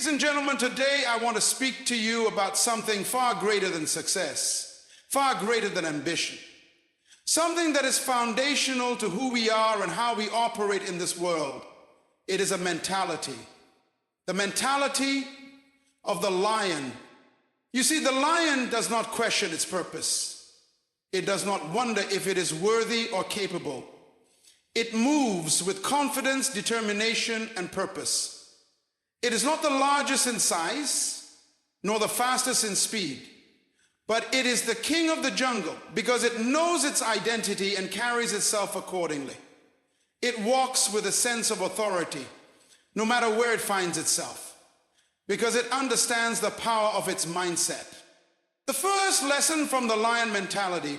Ladies and gentlemen, today I want to speak to you about something far greater than success, far greater than ambition. Something that is foundational to who we are and how we operate in this world. It is a mentality. The mentality of the lion. You see, the lion does not question its purpose. It does not wonder if it is worthy or capable. It moves with confidence, determination, and purpose. It is not the largest in size, nor the fastest in speed, but it is the king of the jungle because it knows its identity and carries itself accordingly. It walks with a sense of authority, no matter where it finds itself, because it understands the power of its mindset. The first lesson from the lion mentality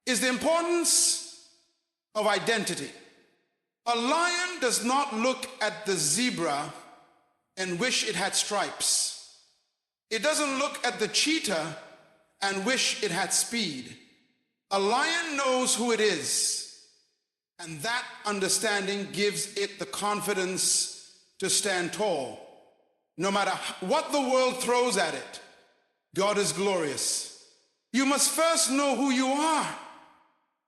is the importance of identity. A lion does not look at the zebra and wish it had stripes. It doesn't look at the cheetah and wish it had speed. A lion knows who it is, and that understanding gives it the confidence to stand tall. No matter what the world throws at it, God is glorious. You must first know who you are.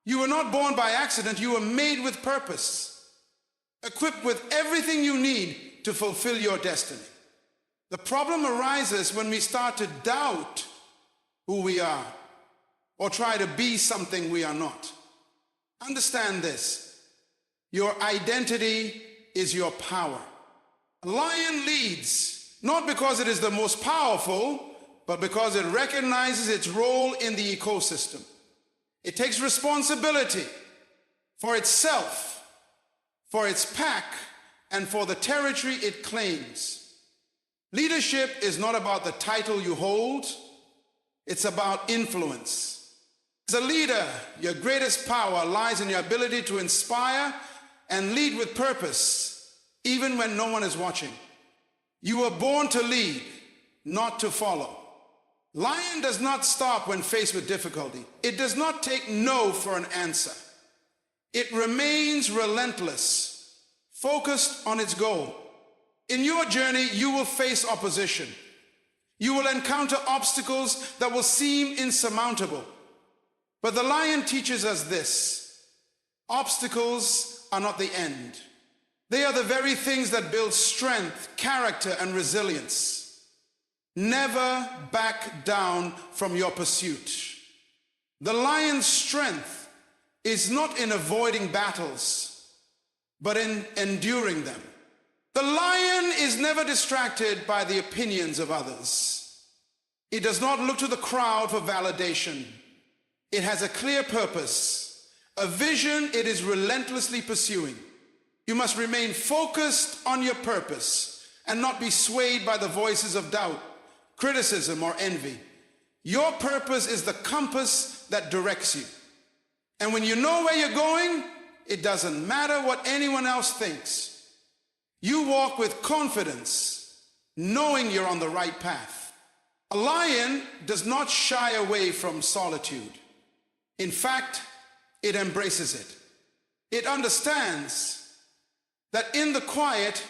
You were not born by accident. You were made with purpose, equipped with everything you need to fulfill your destiny. The problem arises when we start to doubt who we are or try to be something we are not. Understand this. Your identity is your power. A lion leads not because it is the most powerful, but because it recognizes its role in the ecosystem. It takes responsibility for itself, for its pack, and for the territory it claims. Leadership is not about the title you hold, it's about influence. As a leader, your greatest power lies in your ability to inspire and lead with purpose, even when no one is watching. You were born to lead, not to follow. Lion does not stop when faced with difficulty. It does not take no for an answer. It remains relentless, focused on its goal. In your journey, you will face opposition. You will encounter obstacles that will seem insurmountable. But the lion teaches us this: obstacles are not the end. They are the very things that build strength, character, and resilience. Never back down from your pursuit. The lion's strength is not in avoiding battles, but in enduring them. The lion is never distracted by the opinions of others. It does not look to the crowd for validation. It has a clear purpose, a vision it is relentlessly pursuing. You must remain focused on your purpose and not be swayed by the voices of doubt, criticism, or envy. Your purpose is the compass that directs you. And when you know where you're going, it doesn't matter what anyone else thinks. You walk with confidence, knowing you're on the right path. A lion does not shy away from solitude. In fact, it embraces it. It understands that in the quiet,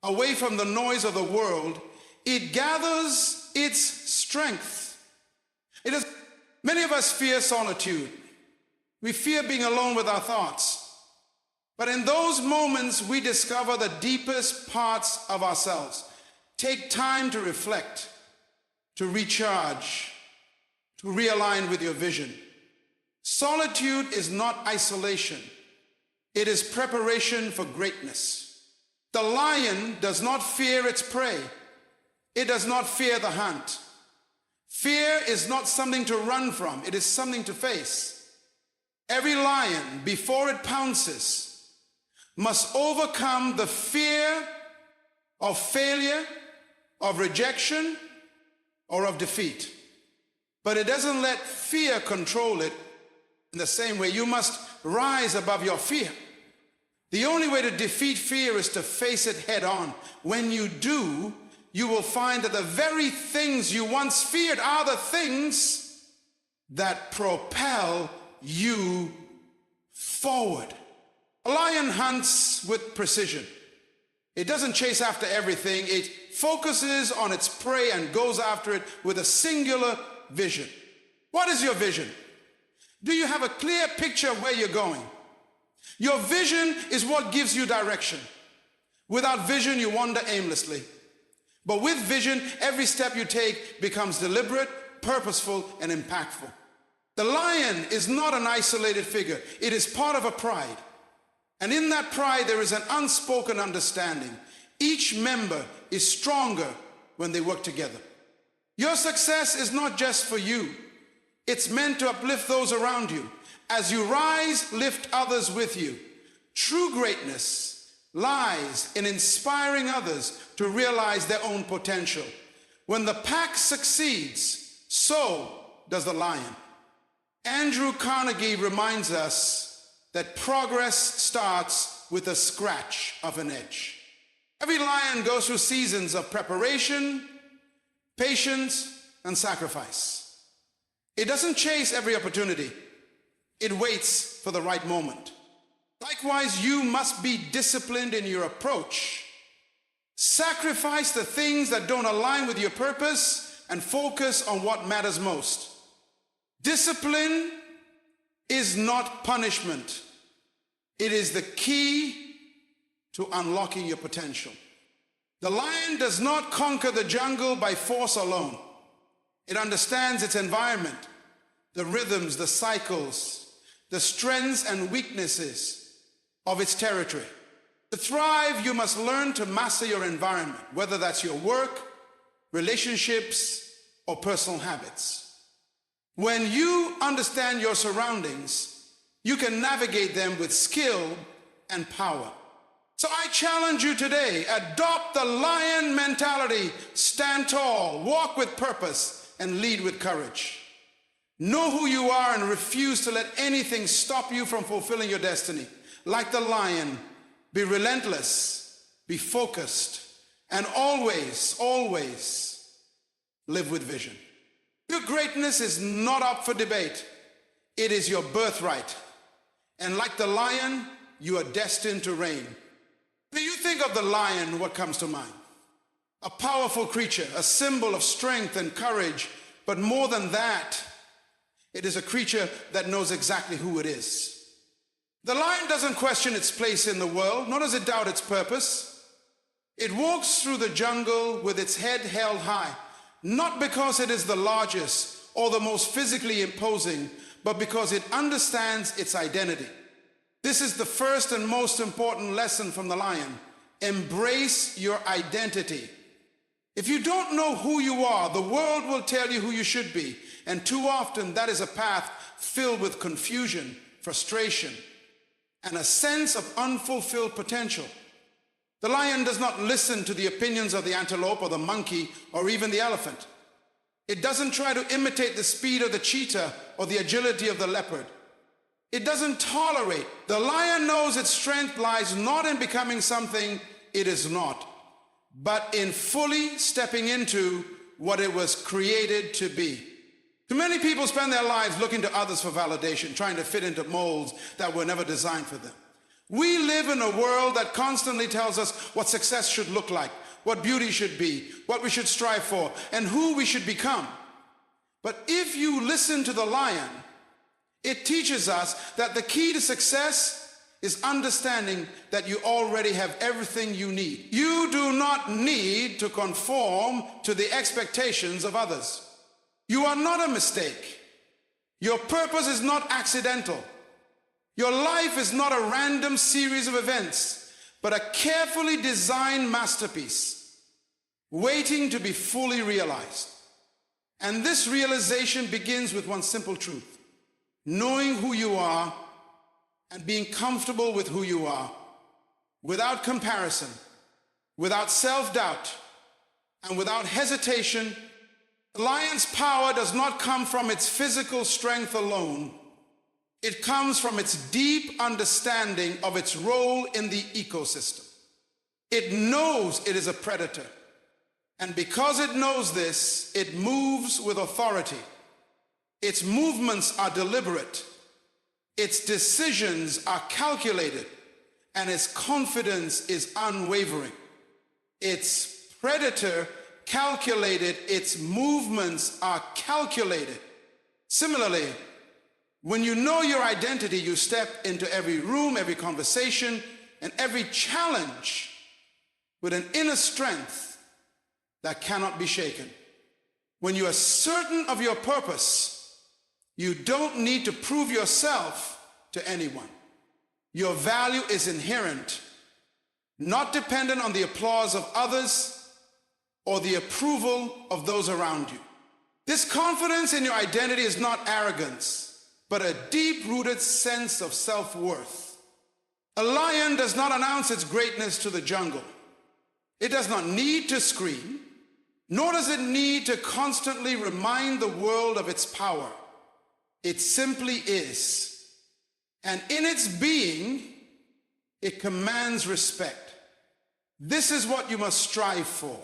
away from the noise of the world, it gathers its strength. Many of us fear solitude. We fear being alone with our thoughts. But in those moments, we discover the deepest parts of ourselves. Take time to reflect, to recharge, to realign with your vision. Solitude is not isolation. It is preparation for greatness. The lion does not fear its prey. It does not fear the hunt. Fear is not something to run from. It is something to face. Every lion, before it pounces, must overcome the fear of failure, of rejection, or of defeat. But it doesn't let fear control it. In the same way, you must rise above your fear. The only way to defeat fear is to face it head on. When you do, you will find that the very things you once feared are the things that propel you forward. A lion hunts with precision. It doesn't chase after everything. It focuses on its prey and goes after it with a singular vision. What is your vision? Do you have a clear picture of where you're going? Your vision is what gives you direction. Without vision, you wander aimlessly. But with vision, every step you take becomes deliberate, purposeful, and impactful. The lion is not an isolated figure. It is part of a pride. And in that pride, there is an unspoken understanding. Each member is stronger when they work together. Your success is not just for you. It's meant to uplift those around you. As you rise, lift others with you. True greatness lies in inspiring others to realize their own potential. When the pack succeeds, so does the lion. Andrew Carnegie reminds us that progress starts with a scratch of an edge. Every lion goes through seasons of preparation, patience, and sacrifice. It doesn't chase every opportunity. It waits for the right moment. Likewise, you must be disciplined in your approach. Sacrifice the things that don't align with your purpose and focus on what matters most. Discipline is not punishment. It is the key to unlocking your potential. The lion does not conquer the jungle by force alone. It understands its environment, the rhythms, the cycles, the strengths and weaknesses of its territory. To thrive, you must learn to master your environment, whether that's your work, relationships, or personal habits. When you understand your surroundings, you can navigate them with skill and power. So I challenge you today, adopt the lion mentality, stand tall, walk with purpose, and lead with courage. Know who you are and refuse to let anything stop you from fulfilling your destiny. Like the lion, be relentless, be focused, and always, always live with vision. Your greatness is not up for debate. It is your birthright. And like the lion, you are destined to reign. When you think of the lion, what comes to mind? A powerful creature, a symbol of strength and courage, but more than that, it is a creature that knows exactly who it is. The lion doesn't question its place in the world, nor does it doubt its purpose. It walks through the jungle with its head held high, not because it is the largest or the most physically imposing, but because it understands its identity. This is the first and most important lesson from the lion. Embrace your identity. If you don't know who you are, the world will tell you who you should be. And too often that is a path filled with confusion, frustration, and a sense of unfulfilled potential. The lion does not listen to the opinions of the antelope or the monkey or even the elephant. It doesn't try to imitate the speed of the cheetah or the agility of the leopard. It doesn't tolerate. The lion knows its strength lies not in becoming something it is not, but in fully stepping into what it was created to be. Too many people spend their lives looking to others for validation, trying to fit into molds that were never designed for them. We live in a world that constantly tells us what success should look like, what beauty should be, what we should strive for, and who we should become. But if you listen to the lion, it teaches us that the key to success is understanding that you already have everything you need. You do not need to conform to the expectations of others. You are not a mistake. Your purpose is not accidental. Your life is not a random series of events, but a carefully designed masterpiece, waiting to be fully realized. And this realization begins with one simple truth: knowing who you are and being comfortable with who you are, without comparison, without self-doubt, and without hesitation. The lion's power does not come from its physical strength alone. It comes from its deep understanding of its role in the ecosystem. It knows it is a predator, and because it knows this, it moves with authority. Its movements are deliberate, its decisions are calculated, and its confidence is unwavering. Its predator calculated, its movements are calculated. Similarly, when you know your identity, you step into every room, every conversation, and every challenge with an inner strength that cannot be shaken. When you are certain of your purpose, you don't need to prove yourself to anyone. Your value is inherent, not dependent on the applause of others or the approval of those around you. This confidence in your identity is not arrogance, but a deep-rooted sense of self-worth. A lion does not announce its greatness to the jungle. It does not need to scream, nor does it need to constantly remind the world of its power. It simply is. And in its being, it commands respect. This is what you must strive for.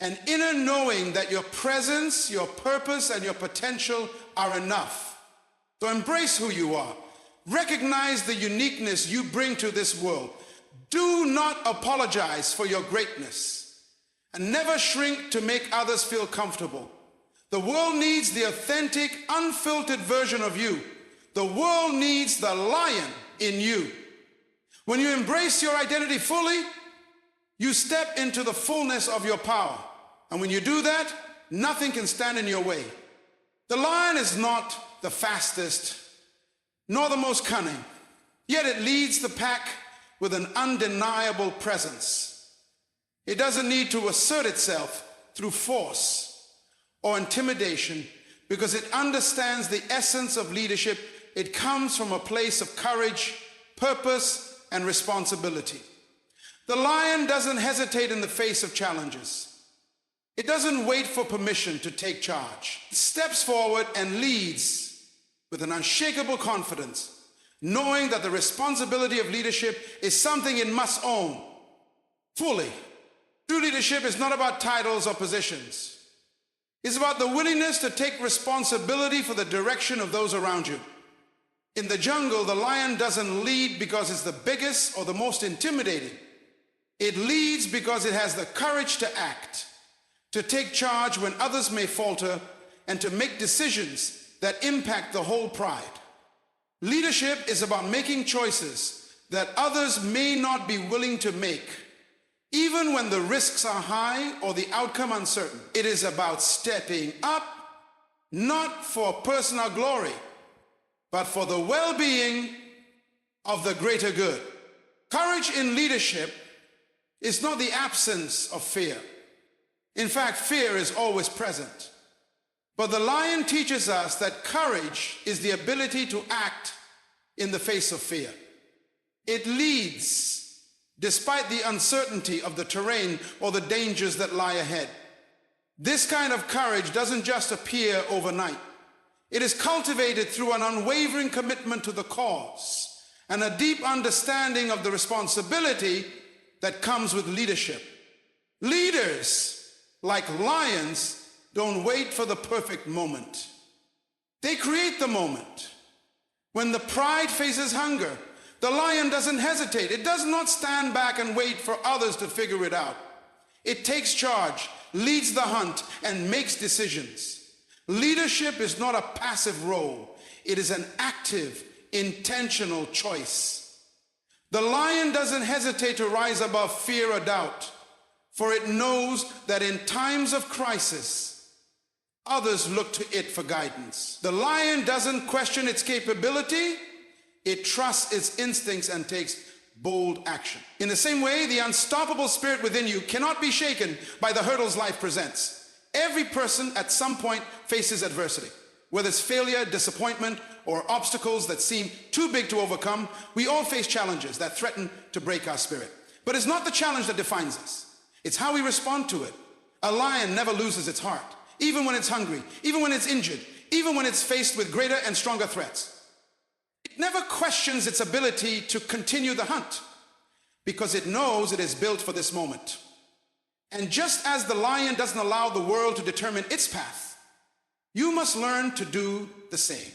An inner knowing that your presence, your purpose, and your potential are enough. So embrace who you are. Recognize the uniqueness you bring to this world. Do not apologize for your greatness, and never shrink to make others feel comfortable. The world needs the authentic, unfiltered version of you. The world needs the lion in you. When you embrace your identity fully, you step into the fullness of your power. And when you do that, nothing can stand in your way. The lion is not the fastest, nor the most cunning, yet it leads the pack with an undeniable presence. It doesn't need to assert itself through force or intimidation because it understands the essence of leadership. It comes from a place of courage, purpose, and responsibility. The lion doesn't hesitate in the face of challenges. It doesn't wait for permission to take charge. It steps forward and leads with an unshakable confidence, knowing that the responsibility of leadership is something it must own fully. True leadership is not about titles or positions. It's about the willingness to take responsibility for the direction of those around you. In the jungle, the lion doesn't lead because it's the biggest or the most intimidating. It leads because it has the courage to act, to take charge when others may falter, and to make decisions that impact the whole pride. Leadership is about making choices that others may not be willing to make, even when the risks are high or the outcome uncertain. It is about stepping up, not for personal glory, but for the well-being of the greater good. Courage in leadership is not the absence of fear. In fact, fear is always present. But the lion teaches us that courage is the ability to act in the face of fear. It leads despite the uncertainty of the terrain or the dangers that lie ahead. This kind of courage doesn't just appear overnight. It is cultivated through an unwavering commitment to the cause and a deep understanding of the responsibility that comes with leadership. Leaders, like lions, don't wait for the perfect moment. They create the moment. When the pride faces hunger, the lion doesn't hesitate. It does not stand back and wait for others to figure it out. It takes charge, leads the hunt, and makes decisions. Leadership is not a passive role. It is an active, intentional choice. The lion doesn't hesitate to rise above fear or doubt, for it knows that in times of crisis, others look to it for guidance. The lion doesn't question its capability. It trusts its instincts and takes bold action. In the same way, the unstoppable spirit within you cannot be shaken by the hurdles life presents. Every person at some point faces adversity. Whether it's failure, disappointment, or obstacles that seem too big to overcome, we all face challenges that threaten to break our spirit. But it's not the challenge that defines us. It's how we respond to it. A lion never loses its heart, even when it's hungry, even when it's injured, even when it's faced with greater and stronger threats. It never questions its ability to continue the hunt because it knows it is built for this moment. And just as the lion doesn't allow the world to determine its path, you must learn to do the same.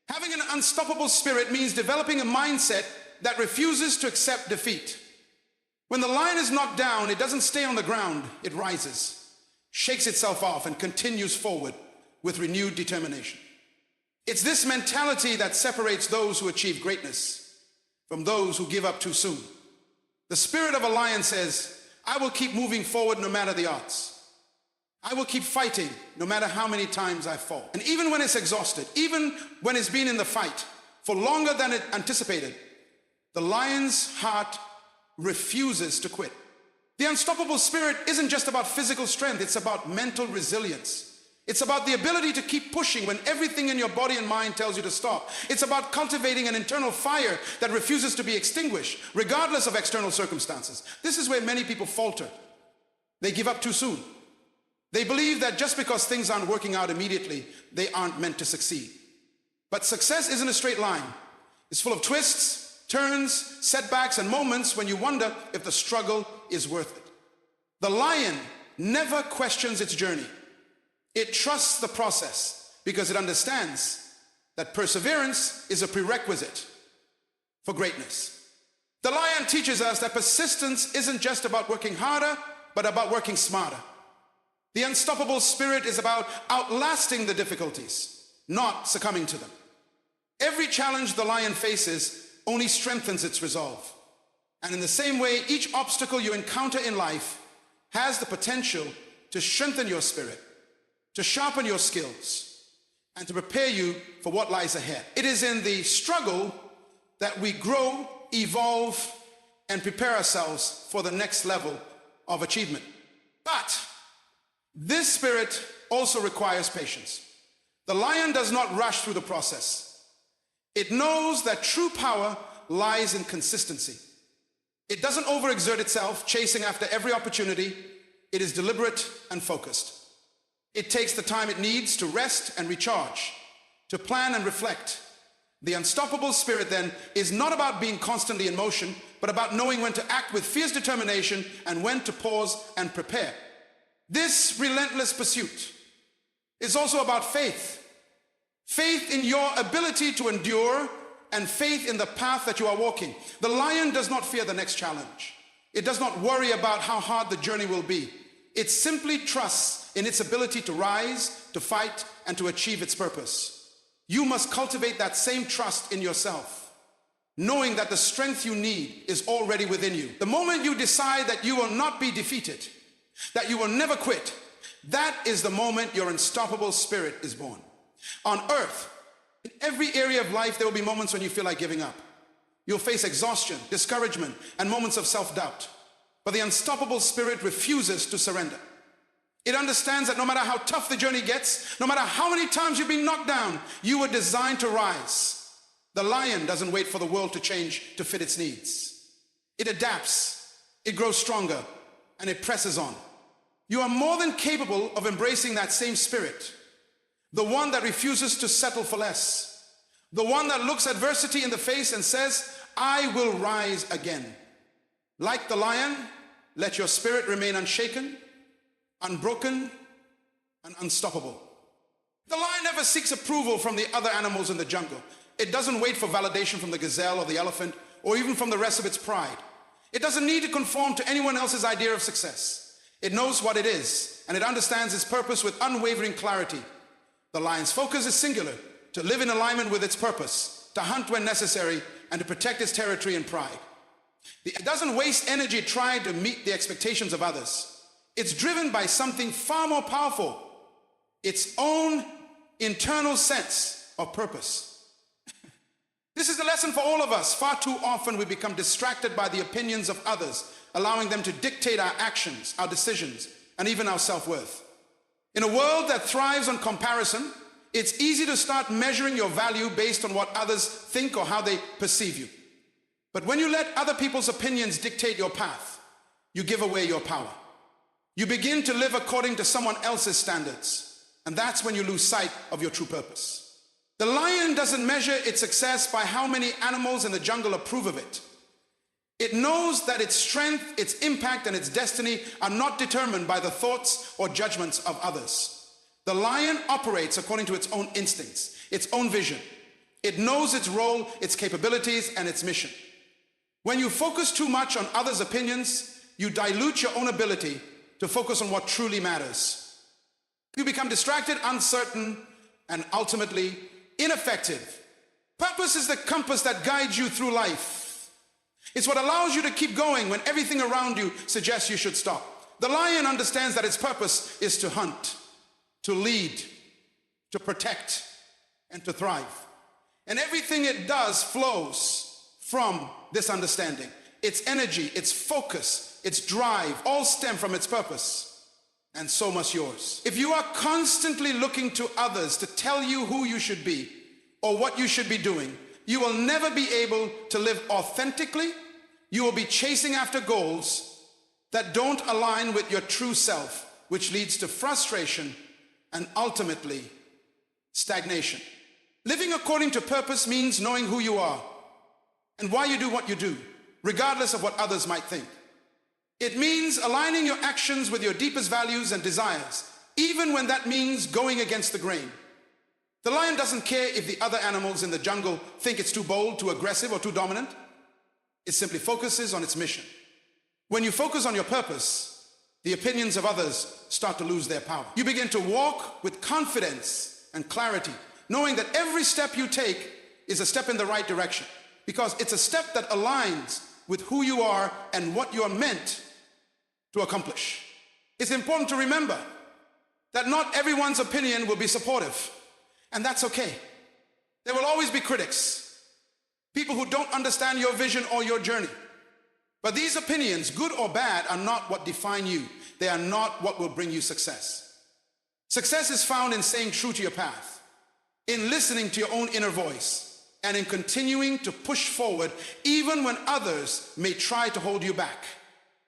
Having an unstoppable spirit means developing a mindset that refuses to accept defeat. When the lion is knocked down, it doesn't stay on the ground, it rises, shakes itself off, and continues forward with renewed determination. It's this mentality that separates those who achieve greatness from those who give up too soon. The spirit of a lion says, I will keep moving forward no matter the odds. I will keep fighting no matter how many times I fall. And even when it's exhausted, even when it's been in the fight for longer than it anticipated, the lion's heart refuses to quit. The unstoppable spirit isn't just about physical strength, it's about mental resilience. It's about the ability to keep pushing when everything in your body and mind tells you to stop. It's about cultivating an internal fire that refuses to be extinguished, regardless of external circumstances. This is where many people falter. They give up too soon. They believe that just because things aren't working out immediately, they aren't meant to succeed. But success isn't a straight line. It's full of twists, turns, setbacks, and moments when you wonder if the struggle is worth it. The lion never questions its journey. It trusts the process because it understands that perseverance is a prerequisite for greatness. The lion teaches us that persistence isn't just about working harder, but about working smarter. The unstoppable spirit is about outlasting the difficulties, not succumbing to them. Every challenge the lion faces only strengthens its resolve. And in the same way, each obstacle you encounter in life has the potential to strengthen your spirit, to sharpen your skills, and to prepare you for what lies ahead. It is in the struggle that we grow, evolve, and prepare ourselves for the next level of achievement. But this spirit also requires patience. The lion does not rush through the process. It knows that true power lies in consistency. It doesn't overexert itself, chasing after every opportunity. It is deliberate and focused. It takes the time it needs to rest and recharge, to plan and reflect. The unstoppable spirit then is not about being constantly in motion, but about knowing when to act with fierce determination and when to pause and prepare. This relentless pursuit is also about faith. Faith in your ability to endure and faith in the path that you are walking. The lion does not fear the next challenge. It does not worry about how hard the journey will be. It simply trusts in its ability to rise, to fight, and to achieve its purpose. You must cultivate that same trust in yourself, knowing that the strength you need is already within you. The moment you decide that you will not be defeated, that you will never quit, that is the moment your unstoppable spirit is born. On earth, in every area of life, there will be moments when you feel like giving up. You'll face exhaustion, discouragement, and moments of self-doubt. But the unstoppable spirit refuses to surrender. It understands that no matter how tough the journey gets, no matter how many times you've been knocked down, you were designed to rise. The lion doesn't wait for the world to change to fit its needs. It adapts, it grows stronger, and it presses on. You are more than capable of embracing that same spirit, the one that refuses to settle for less, the one that looks adversity in the face and says, I will rise again. Like the lion, let your spirit remain unshaken, unbroken, and unstoppable. The lion never seeks approval from the other animals in the jungle. It doesn't wait for validation from the gazelle or the elephant, or even from the rest of its pride. It doesn't need to conform to anyone else's idea of success. It knows what it is, and it understands its purpose with unwavering clarity. The lion's focus is singular, to live in alignment with its purpose, to hunt when necessary, and to protect its territory and pride. It doesn't waste energy trying to meet the expectations of others. It's driven by something far more powerful, its own internal sense of purpose. This is the lesson for all of us. Far too often we become distracted by the opinions of others, allowing them to dictate our actions, our decisions, and even our self-worth. In a world that thrives on comparison, it's easy to start measuring your value based on what others think or how they perceive you. But when you let other people's opinions dictate your path, you give away your power. You begin to live according to someone else's standards, and that's when you lose sight of your true purpose. The lion doesn't measure its success by how many animals in the jungle approve of it. It knows that its strength, its impact, and its destiny are not determined by the thoughts or judgments of others. The lion operates according to its own instincts, its own vision. It knows its role, its capabilities, and its mission. When you focus too much on others' opinions, you dilute your own ability to focus on what truly matters. You become distracted, uncertain, and ultimately ineffective. Purpose is the compass that guides you through life. It's what allows you to keep going when everything around you suggests you should stop. The lion understands that its purpose is to hunt, to lead, to protect, and to thrive. And everything it does flows from this understanding. Its energy, its focus, its drive, all stem from its purpose. And so must yours. If you are constantly looking to others to tell you who you should be or what you should be doing, you will never be able to live authentically. You will be chasing after goals that don't align with your true self, which leads to frustration and ultimately stagnation. Living according to purpose means knowing who you are and why you do what you do, regardless of what others might think. It means aligning your actions with your deepest values and desires, even when that means going against the grain. The lion doesn't care if the other animals in the jungle think it's too bold, too aggressive, or too dominant. It simply focuses on its mission. When you focus on your purpose, the opinions of others start to lose their power. You begin to walk with confidence and clarity, knowing that every step you take is a step in the right direction, because it's a step that aligns with who you are and what you are meant to accomplish. It's important to remember that not everyone's opinion will be supportive, and that's okay. There will always be critics, people who don't understand your vision or your journey. But these opinions, good or bad, are not what define you. They are not what will bring you success. Success is found in staying true to your path, in listening to your own inner voice, and in continuing to push forward even when others may try to hold you back.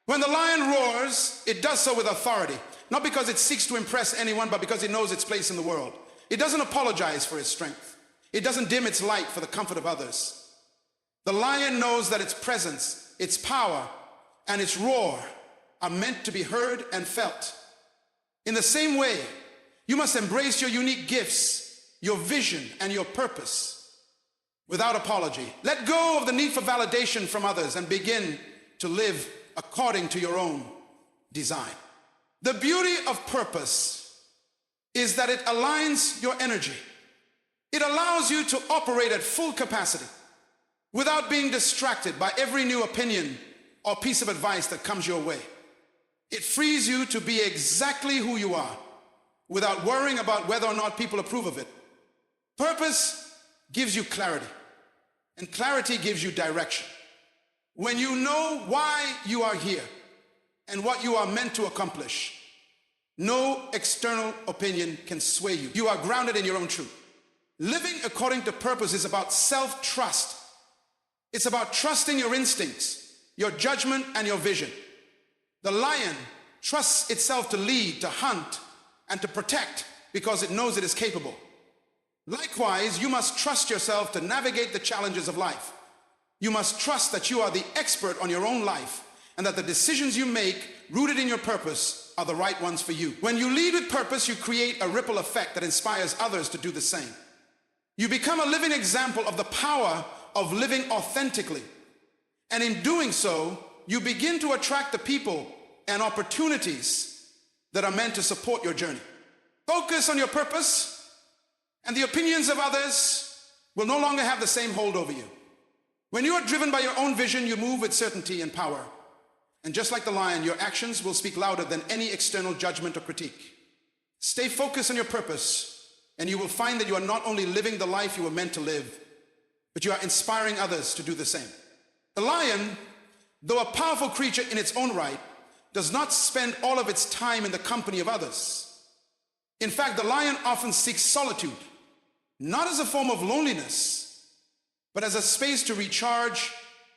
When the lion roars, it does so with authority, not because it seeks to impress anyone, but because it knows its place in the world. It doesn't apologize for its strength. It doesn't dim its light for the comfort of others. The lion knows that its presence, its power, and its roar are meant to be heard and felt. In the same way, you must embrace your unique gifts, your vision, and your purpose without apology. Let go of the need for validation from others and begin to live according to your own design. The beauty of purpose is that it aligns your energy. It allows you to operate at full capacity without being distracted by every new opinion or piece of advice that comes your way. It frees you to be exactly who you are without worrying about whether or not people approve of it. Purpose gives you clarity, and clarity gives you direction. When you know why you are here and what you are meant to accomplish, no external opinion can sway you. You are grounded in your own truth. Living according to purpose is about self-trust. It's about trusting your instincts, your judgment, and your vision. The lion trusts itself to lead, to hunt, and to protect because it knows it is capable. Likewise, you must trust yourself to navigate the challenges of life. You must trust that you are the expert on your own life and that the decisions you make, rooted in your purpose, are the right ones for you. When you lead with purpose, you create a ripple effect that inspires others to do the same. You become a living example of the power of living authentically. And in doing so, you begin to attract the people and opportunities that are meant to support your journey. Focus on your purpose, and the opinions of others will no longer have the same hold over you. When you are driven by your own vision, you move with certainty and power. And just like the lion, your actions will speak louder than any external judgment or critique. Stay focused on your purpose, and you will find that you are not only living the life you were meant to live, but you are inspiring others to do the same. The lion, though a powerful creature in its own right, does not spend all of its time in the company of others. In fact, the lion often seeks solitude, not as a form of loneliness, but as a space to recharge,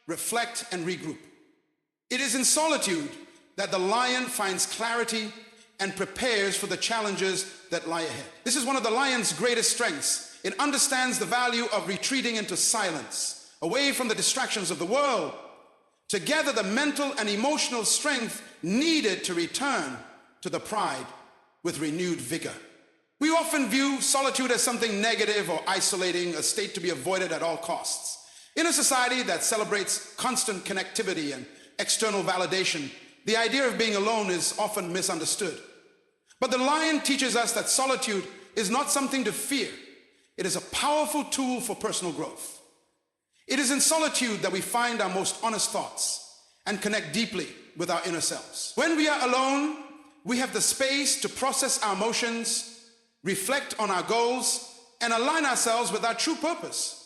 reflect, and regroup. It is in solitude that the lion finds clarity and prepares for the challenges that lie ahead. This is one of the lion's greatest strengths. It understands the value of retreating into silence, away from the distractions of the world, to gather the mental and emotional strength needed to return to the pride with renewed vigor. We often view solitude as something negative or isolating, a state to be avoided at all costs. In a society that celebrates constant connectivity and external validation, the idea of being alone is often misunderstood. But the lion teaches us that solitude is not something to fear. It is a powerful tool for personal growth. It is in solitude that we find our most honest thoughts and connect deeply with our inner selves. When we are alone, we have the space to process our emotions, reflect on our goals, and align ourselves with our true purpose.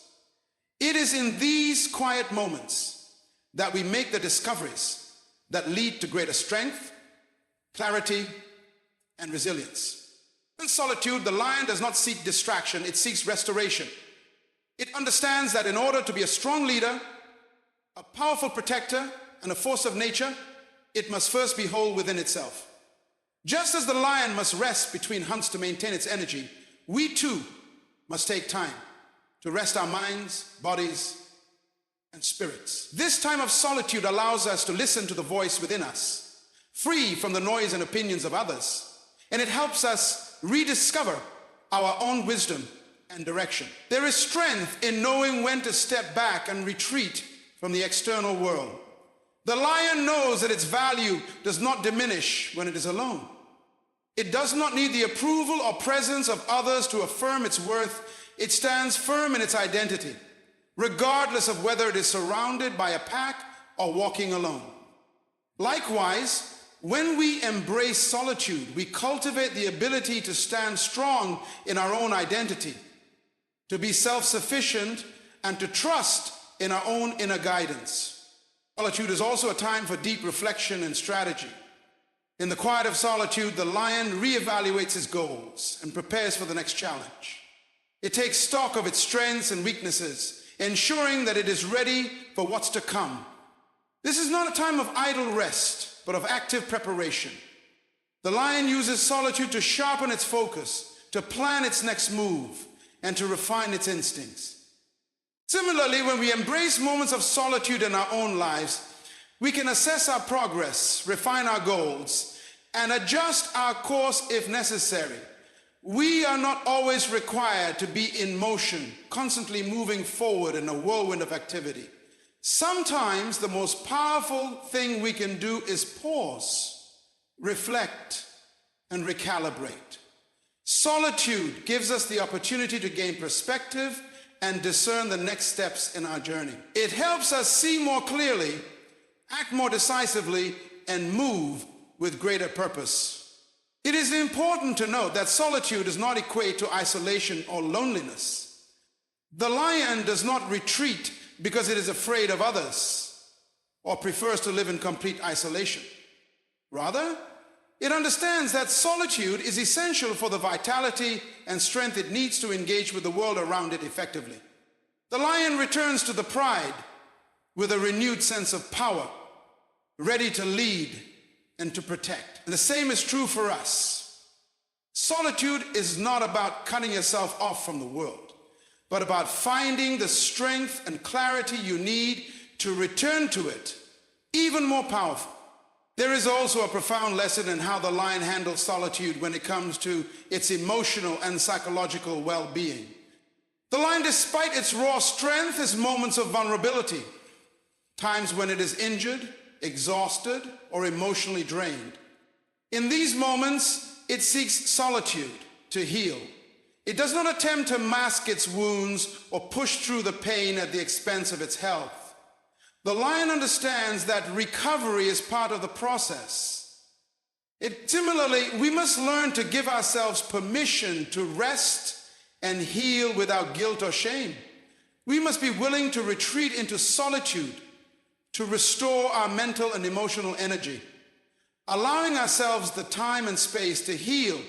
It is in these quiet moments that we make the discoveries that lead to greater strength, clarity, and resilience. In solitude, the lion does not seek distraction, it seeks restoration. It understands that in order to be a strong leader, a powerful protector, and a force of nature, it must first be whole within itself. Just as the lion must rest between hunts to maintain its energy, we too must take time to rest our minds, bodies, and spirits. This time of solitude allows us to listen to the voice within us, free from the noise and opinions of others, and it helps us rediscover our own wisdom and direction. There is strength in knowing when to step back and retreat from the external world. The lion knows that its value does not diminish when it is alone. It does not need the approval or presence of others to affirm its worth. It stands firm in its identity, regardless of whether it is surrounded by a pack or walking alone. Likewise, when we embrace solitude, we cultivate the ability to stand strong in our own identity, to be self-sufficient, and to trust in our own inner guidance. Solitude is also a time for deep reflection and strategy. In the quiet of solitude, the lion reevaluates his goals and prepares for the next challenge. It takes stock of its strengths and weaknesses, ensuring that it is ready for what's to come. This is not a time of idle rest, but of active preparation. The lion uses solitude to sharpen its focus, to plan its next move, and to refine its instincts. Similarly, when we embrace moments of solitude in our own lives, we can assess our progress, refine our goals, and adjust our course if necessary. We are not always required to be in motion, constantly moving forward in a whirlwind of activity. Sometimes the most powerful thing we can do is pause, reflect, and recalibrate. Solitude gives us the opportunity to gain perspective and discern the next steps in our journey. It helps us see more clearly, act more decisively, and move with greater purpose. It is important to note that solitude does not equate to isolation or loneliness. The lion does not retreat because it is afraid of others or prefers to live in complete isolation. Rather, it understands that solitude is essential for the vitality and strength it needs to engage with the world around it effectively. The lion returns to the pride with a renewed sense of power, ready to lead and to protect. And the same is true for us. Solitude is not about cutting yourself off from the world, but about finding the strength and clarity you need to return to it, even more powerful. There is also a profound lesson in how the lion handles solitude when it comes to its emotional and psychological well-being. The lion, despite its raw strength, has moments of vulnerability, times when it is injured, exhausted, or emotionally drained. In these moments, it seeks solitude to heal. It does not attempt to mask its wounds or push through the pain at the expense of its health. The lion understands that recovery is part of the process. Similarly, we must learn to give ourselves permission to rest and heal without guilt or shame. We must be willing to retreat into solitude to restore our mental and emotional energy, allowing ourselves the time and space to heal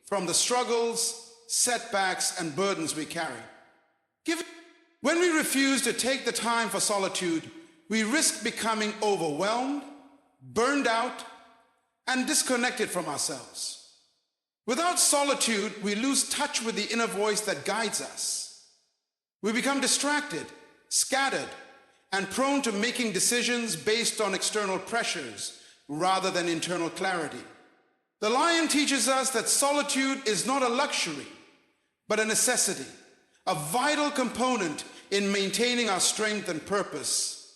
from the struggles, setbacks, and burdens we carry. When we refuse to take the time for solitude, we risk becoming overwhelmed, burned out, and disconnected from ourselves. Without solitude, we lose touch with the inner voice that guides us. We become distracted, scattered, and prone to making decisions based on external pressures rather than internal clarity. The lion teaches us that solitude is not a luxury, but a necessity, a vital component in maintaining our strength and purpose.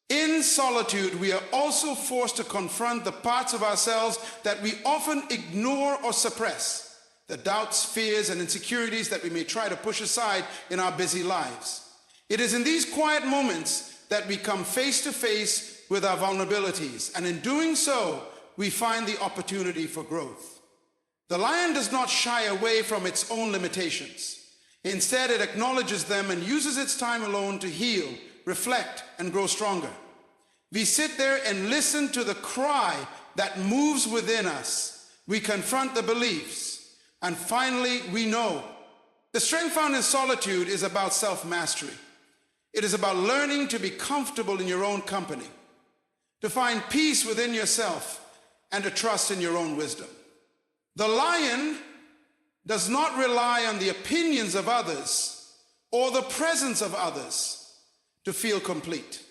In solitude, we are also forced to confront the parts of ourselves that we often ignore or suppress, the doubts, fears, and insecurities that we may try to push aside in our busy lives. It is in these quiet moments that we come face to face with our vulnerabilities, and in doing so, we find the opportunity for growth. The lion does not shy away from its own limitations. Instead, it acknowledges them and uses its time alone to heal, reflect, and grow stronger. We sit there and listen to the cry that moves within us. We confront the beliefs, and finally, we know. The strength found in solitude is about self-mastery. It is about learning to be comfortable in your own company, to find peace within yourself, and to trust in your own wisdom. The lion does not rely on the opinions of others or the presence of others to feel complete.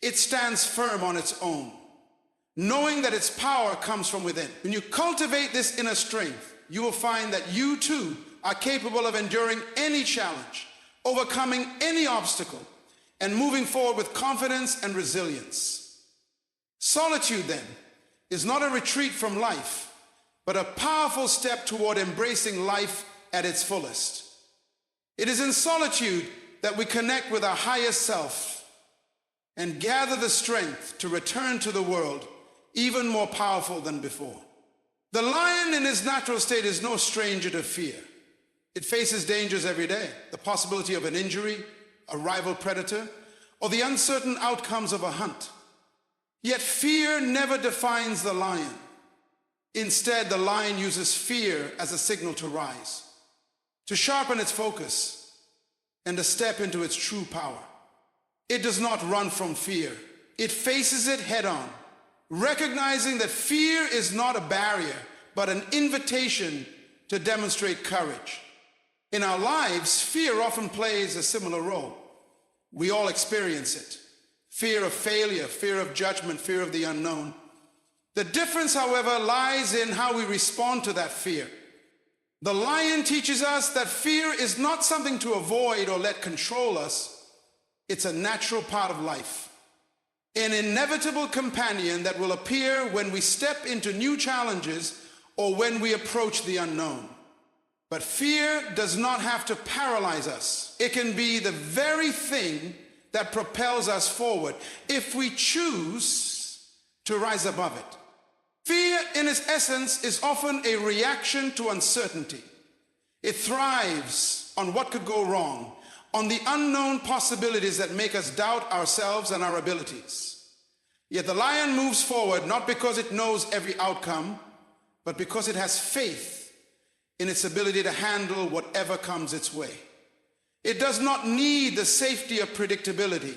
It stands firm on its own, knowing that its power comes from within. When you cultivate this inner strength, you will find that you too are capable of enduring any challenge, overcoming any obstacle, and moving forward with confidence and resilience. Solitude, then, is not a retreat from life, but a powerful step toward embracing life at its fullest. It is in solitude that we connect with our highest self and gather the strength to return to the world even more powerful than before. The lion in his natural state is no stranger to fear. It faces dangers every day, the possibility of an injury, a rival predator, or the uncertain outcomes of a hunt. Yet fear never defines the lion. Instead, the lion uses fear as a signal to rise, to sharpen its focus, and to step into its true power. It does not run from fear. It faces it head on, recognizing that fear is not a barrier, but an invitation to demonstrate courage. In our lives, fear often plays a similar role. We all experience it. Fear of failure, fear of judgment, fear of the unknown. The difference, however, lies in how we respond to that fear. The lion teaches us that fear is not something to avoid or let control us. It's a natural part of life, an inevitable companion that will appear when we step into new challenges or when we approach the unknown. But fear does not have to paralyze us. It can be the very thing that propels us forward if we choose to rise above it. Fear, in its essence, is often a reaction to uncertainty. It thrives on what could go wrong, on the unknown possibilities that make us doubt ourselves and our abilities. Yet the lion moves forward not because it knows every outcome, but because it has faith in its ability to handle whatever comes its way. It does not need the safety of predictability.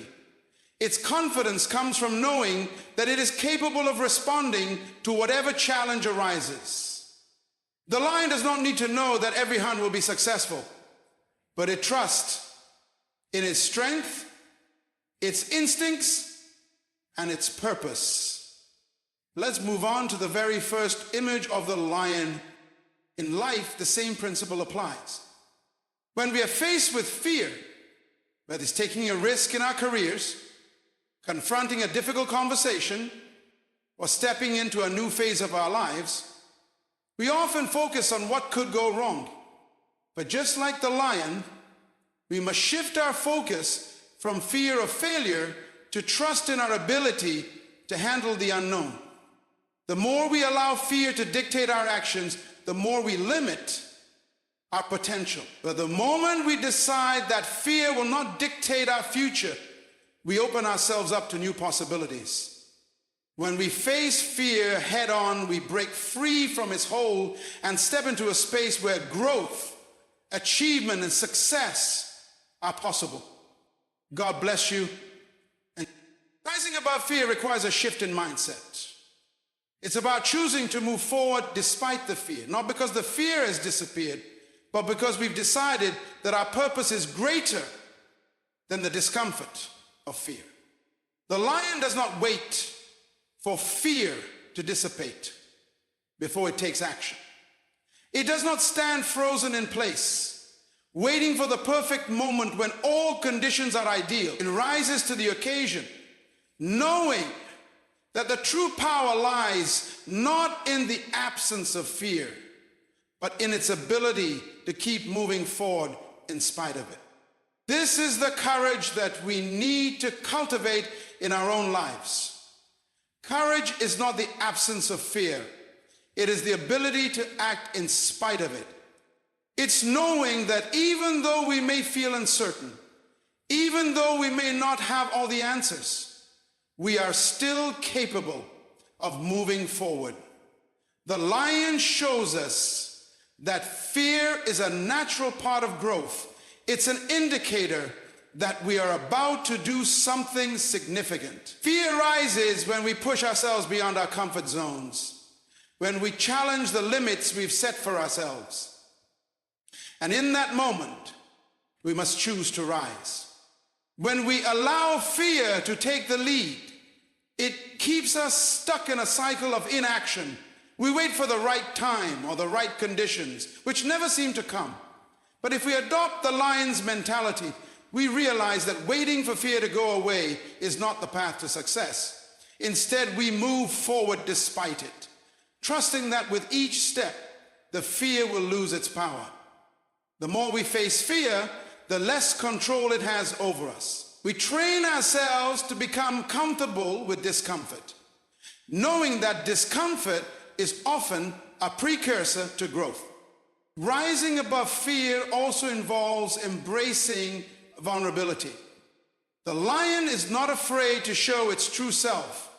Its confidence comes from knowing that it is capable of responding to whatever challenge arises. The lion does not need to know that every hunt will be successful, but it trusts in its strength, its instincts, and its purpose. Let's move on to the very first image of the lion. In life, the same principle applies. When we are faced with fear, whether it's taking a risk in our careers, confronting a difficult conversation, or stepping into a new phase of our lives, we often focus on what could go wrong. But just like the lion, we must shift our focus from fear of failure to trust in our ability to handle the unknown. The more we allow fear to dictate our actions, the more we limit our potential. But the moment we decide that fear will not dictate our future, we open ourselves up to new possibilities. When we face fear head on, we break free from its hold and step into a space where growth, achievement, and success are possible. God bless you. And rising above fear requires a shift in mindset. It's about choosing to move forward despite the fear, not because the fear has disappeared, but because we've decided that our purpose is greater than the discomfort of fear. The lion does not wait for fear to dissipate before it takes action. It does not stand frozen in place, waiting for the perfect moment when all conditions are ideal. It rises to the occasion, knowing that the true power lies not in the absence of fear, but in its ability to keep moving forward in spite of it. This is the courage that we need to cultivate in our own lives. Courage is not the absence of fear. It is the ability to act in spite of it. It's knowing that even though we may feel uncertain, even though we may not have all the answers, we are still capable of moving forward. The lion shows us that fear is a natural part of growth. It's an indicator that we are about to do something significant. Fear rises when we push ourselves beyond our comfort zones, when we challenge the limits we've set for ourselves. And in that moment, we must choose to rise. When we allow fear to take the lead, it keeps us stuck in a cycle of inaction. We wait for the right time or the right conditions, which never seem to come. But if we adopt the lion's mentality, we realize that waiting for fear to go away is not the path to success. Instead, we move forward despite it, trusting that with each step, the fear will lose its power. The more we face fear, the less control it has over us. We train ourselves to become comfortable with discomfort, knowing that discomfort is often a precursor to growth. Rising above fear also involves embracing vulnerability. The lion is not afraid to show its true self,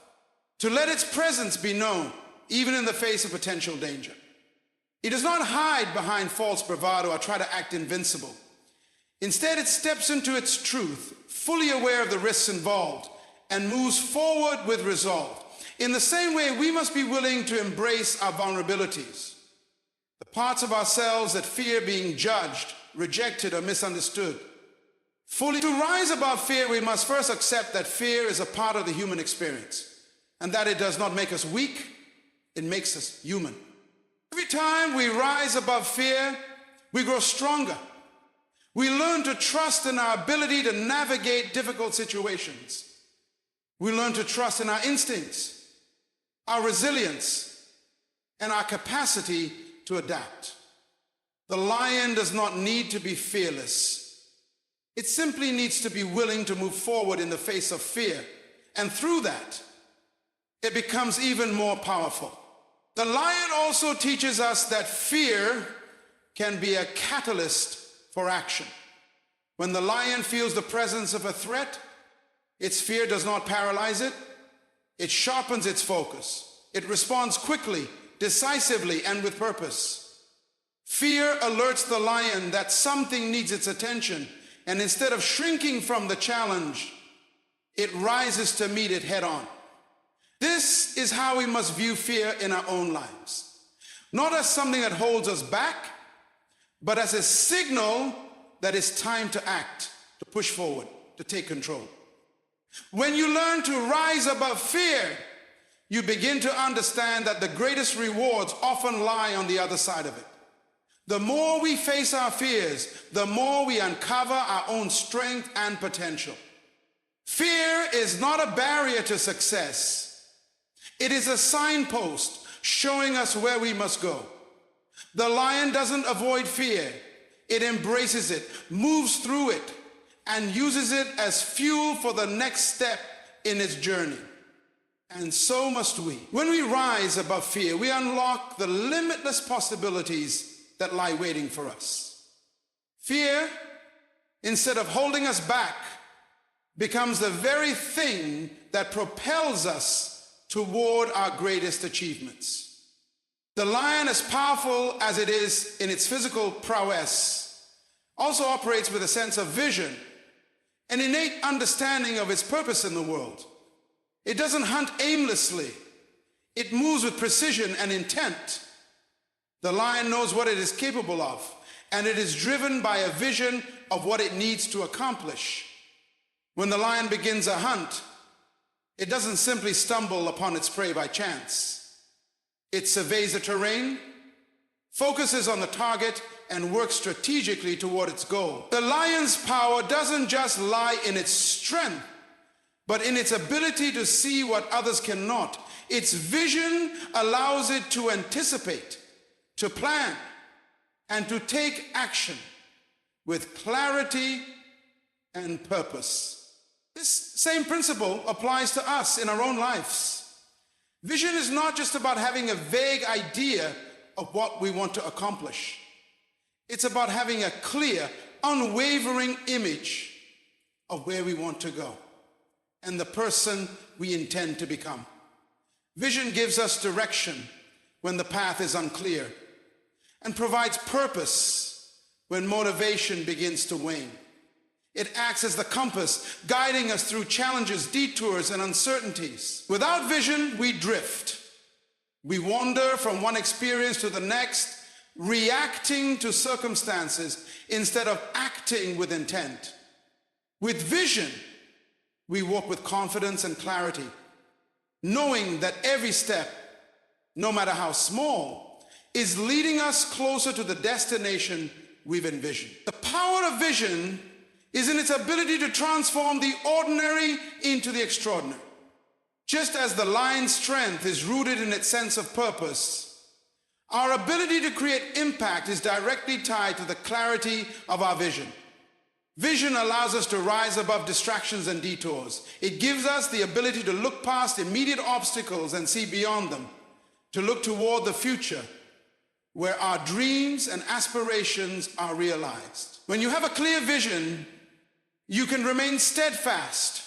to let its presence be known, even in the face of potential danger. It does not hide behind false bravado or try to act invincible. Instead, it steps into its truth, fully aware of the risks involved, and moves forward with resolve. In the same way, we must be willing to embrace our vulnerabilities, the parts of ourselves that fear being judged, rejected, or misunderstood. Fully to rise above fear, we must first accept that fear is a part of the human experience, and that it does not make us weak, it makes us human. Every time we rise above fear, we grow stronger. We learn to trust in our ability to navigate difficult situations. We learn to trust in our instincts, our resilience, and our capacity to adapt. The lion does not need to be fearless. It simply needs to be willing to move forward in the face of fear. And through that, it becomes even more powerful. The lion also teaches us that fear can be a catalyst for action. When the lion feels the presence of a threat, its fear does not paralyze it. It sharpens its focus. It responds quickly, decisively, and with purpose. Fear alerts the lion that something needs its attention, and instead of shrinking from the challenge, it rises to meet it head on. This is how we must view fear in our own lives. Not as something that holds us back, but as a signal that it's time to act, to push forward, to take control. When you learn to rise above fear, you begin to understand that the greatest rewards often lie on the other side of it. The more we face our fears, the more we uncover our own strength and potential. Fear is not a barrier to success. It is a signpost showing us where we must go. The lion doesn't avoid fear. It embraces it, moves through it, and uses it as fuel for the next step in its journey. And so must we. When we rise above fear, we unlock the limitless possibilities that lie waiting for us. Fear, instead of holding us back, becomes the very thing that propels us toward our greatest achievements. The lion, as powerful as it is in its physical prowess, also operates with a sense of vision, an innate understanding of its purpose in the world. It doesn't hunt aimlessly. It moves with precision and intent. The lion knows what it is capable of, and it is driven by a vision of what it needs to accomplish. When the lion begins a hunt, it doesn't simply stumble upon its prey by chance. It surveys the terrain, focuses on the target, and works strategically toward its goal. The lion's power doesn't just lie in its strength, but in its ability to see what others cannot. Its vision allows it to anticipate, to plan, and to take action with clarity and purpose. This same principle applies to us in our own lives. Vision is not just about having a vague idea of what we want to accomplish. It's about having a clear, unwavering image of where we want to go and the person we intend to become. Vision gives us direction when the path is unclear and provides purpose when motivation begins to wane. It acts as the compass, guiding us through challenges, detours, and uncertainties. Without vision, we drift. We wander from one experience to the next, reacting to circumstances instead of acting with intent. With vision, we walk with confidence and clarity, knowing that every step, no matter how small, is leading us closer to the destination we've envisioned. The power of vision is in its ability to transform the ordinary into the extraordinary. Just as the lion's strength is rooted in its sense of purpose, our ability to create impact is directly tied to the clarity of our vision. Vision allows us to rise above distractions and detours. It gives us the ability to look past immediate obstacles and see beyond them, to look toward the future where our dreams and aspirations are realized. When you have a clear vision, you can remain steadfast,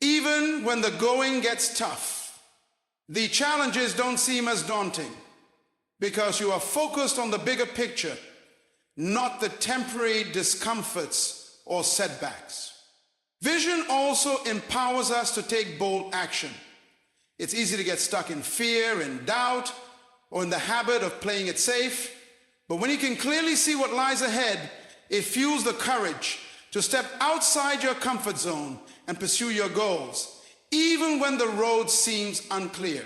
even when the going gets tough. The challenges don't seem as daunting because you are focused on the bigger picture, not the temporary discomforts or setbacks. Vision also empowers us to take bold action. It's easy to get stuck in fear and doubt or in the habit of playing it safe, but when you can clearly see what lies ahead, it fuels the courage to step outside your comfort zone and pursue your goals, even when the road seems unclear.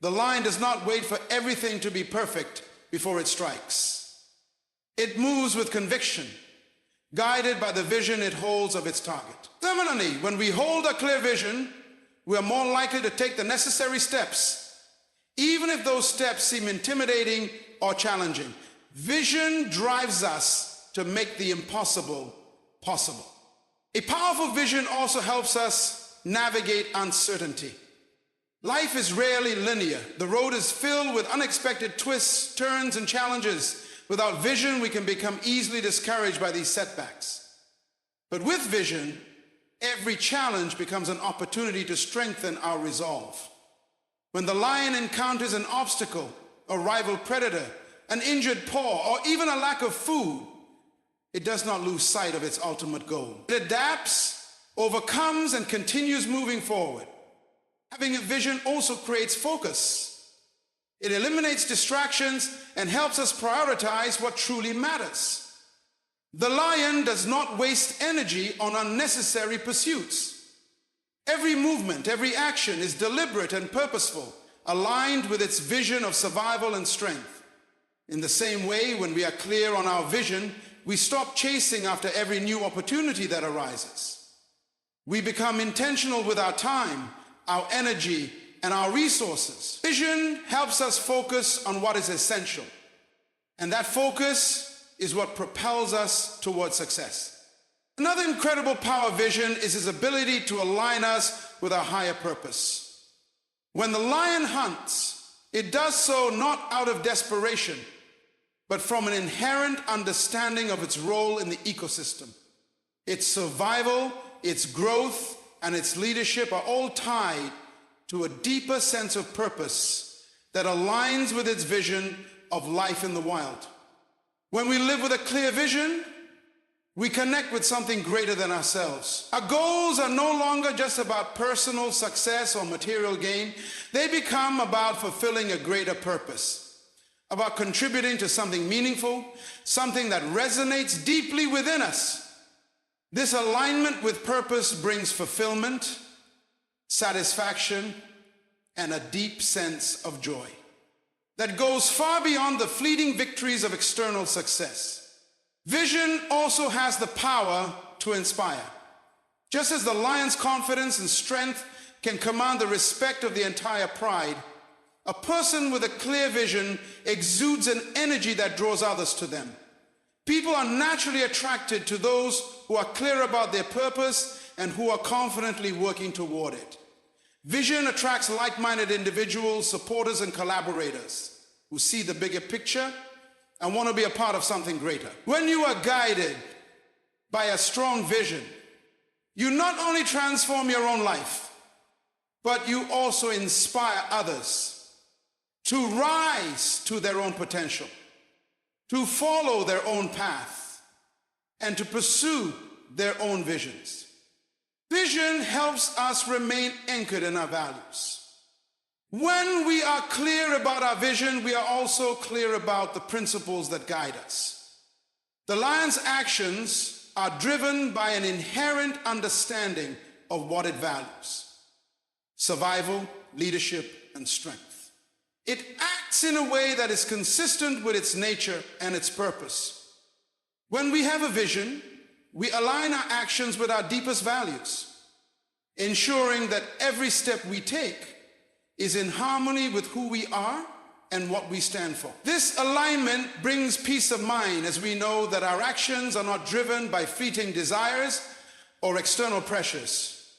The lion does not wait for everything to be perfect before it strikes. It moves with conviction, guided by the vision it holds of its target. Similarly, when we hold a clear vision, we are more likely to take the necessary steps, even if those steps seem intimidating or challenging. Vision drives us to make the impossible possible. A powerful vision also helps us navigate uncertainty. Life is rarely linear. The road is filled with unexpected twists, turns, and challenges. Without vision, we can become easily discouraged by these setbacks. But with vision, every challenge becomes an opportunity to strengthen our resolve. When the lion encounters an obstacle, a rival predator, an injured paw, or even a lack of food, it does not lose sight of its ultimate goal. It adapts, overcomes, and continues moving forward. Having a vision also creates focus. It eliminates distractions and helps us prioritize what truly matters. The lion does not waste energy on unnecessary pursuits. Every movement, every action is deliberate and purposeful, aligned with its vision of survival and strength. In the same way, when we are clear on our vision, we stop chasing after every new opportunity that arises. We become intentional with our time, our energy, and our resources. Vision helps us focus on what is essential, and that focus is what propels us towards success. Another incredible power of vision is its ability to align us with our higher purpose. When the lion hunts, it does so not out of desperation, but from an inherent understanding of its role in the ecosystem. Its survival, its growth, and its leadership are all tied to a deeper sense of purpose that aligns with its vision of life in the wild. When we live with a clear vision, we connect with something greater than ourselves. Our goals are no longer just about personal success or material gain. They become about fulfilling a greater purpose, about contributing to something meaningful, something that resonates deeply within us. This alignment with purpose brings fulfillment, satisfaction, and a deep sense of joy. that goes far beyond the fleeting victories of external success. Vision also has the power to inspire. Just as the lion's confidence and strength can command the respect of the entire pride, a person with a clear vision exudes an energy that draws others to them. People are naturally attracted to those who are clear about their purpose and who are confidently working toward it. Vision attracts like-minded individuals, supporters, and collaborators who see the bigger picture and want to be a part of something greater. When you are guided by a strong vision, you not only transform your own life, but you also inspire others to rise to their own potential, to follow their own path, and to pursue their own visions. Vision helps us remain anchored in our values. When we are clear about our vision, we are also clear about the principles that guide us. The lion's actions are driven by an inherent understanding of what it values: survival, leadership, and strength. It acts in a way that is consistent with its nature and its purpose. When we have a vision, we align our actions with our deepest values, ensuring that every step we take is in harmony with who we are and what we stand for. This alignment brings peace of mind, as we know that our actions are not driven by fleeting desires or external pressures,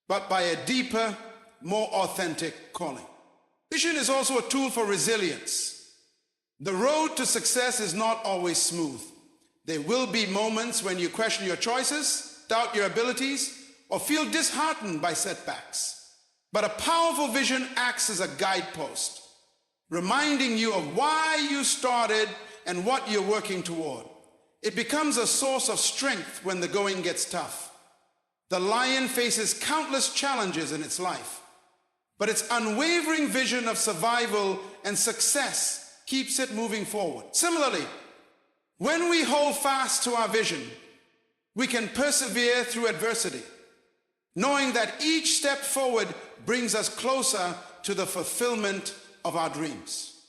but by a deeper, more authentic calling. Vision is also a tool for resilience. The road to success is not always smooth. There will be moments when you question your choices, doubt your abilities, or feel disheartened by setbacks. But a powerful vision acts as a guidepost, reminding you of why you started and what you're working toward. It becomes a source of strength when the going gets tough. The lion faces countless challenges in its life, but its unwavering vision of survival and success keeps it moving forward. Similarly, when we hold fast to our vision, we can persevere through adversity, knowing that each step forward brings us closer to the fulfillment of our dreams.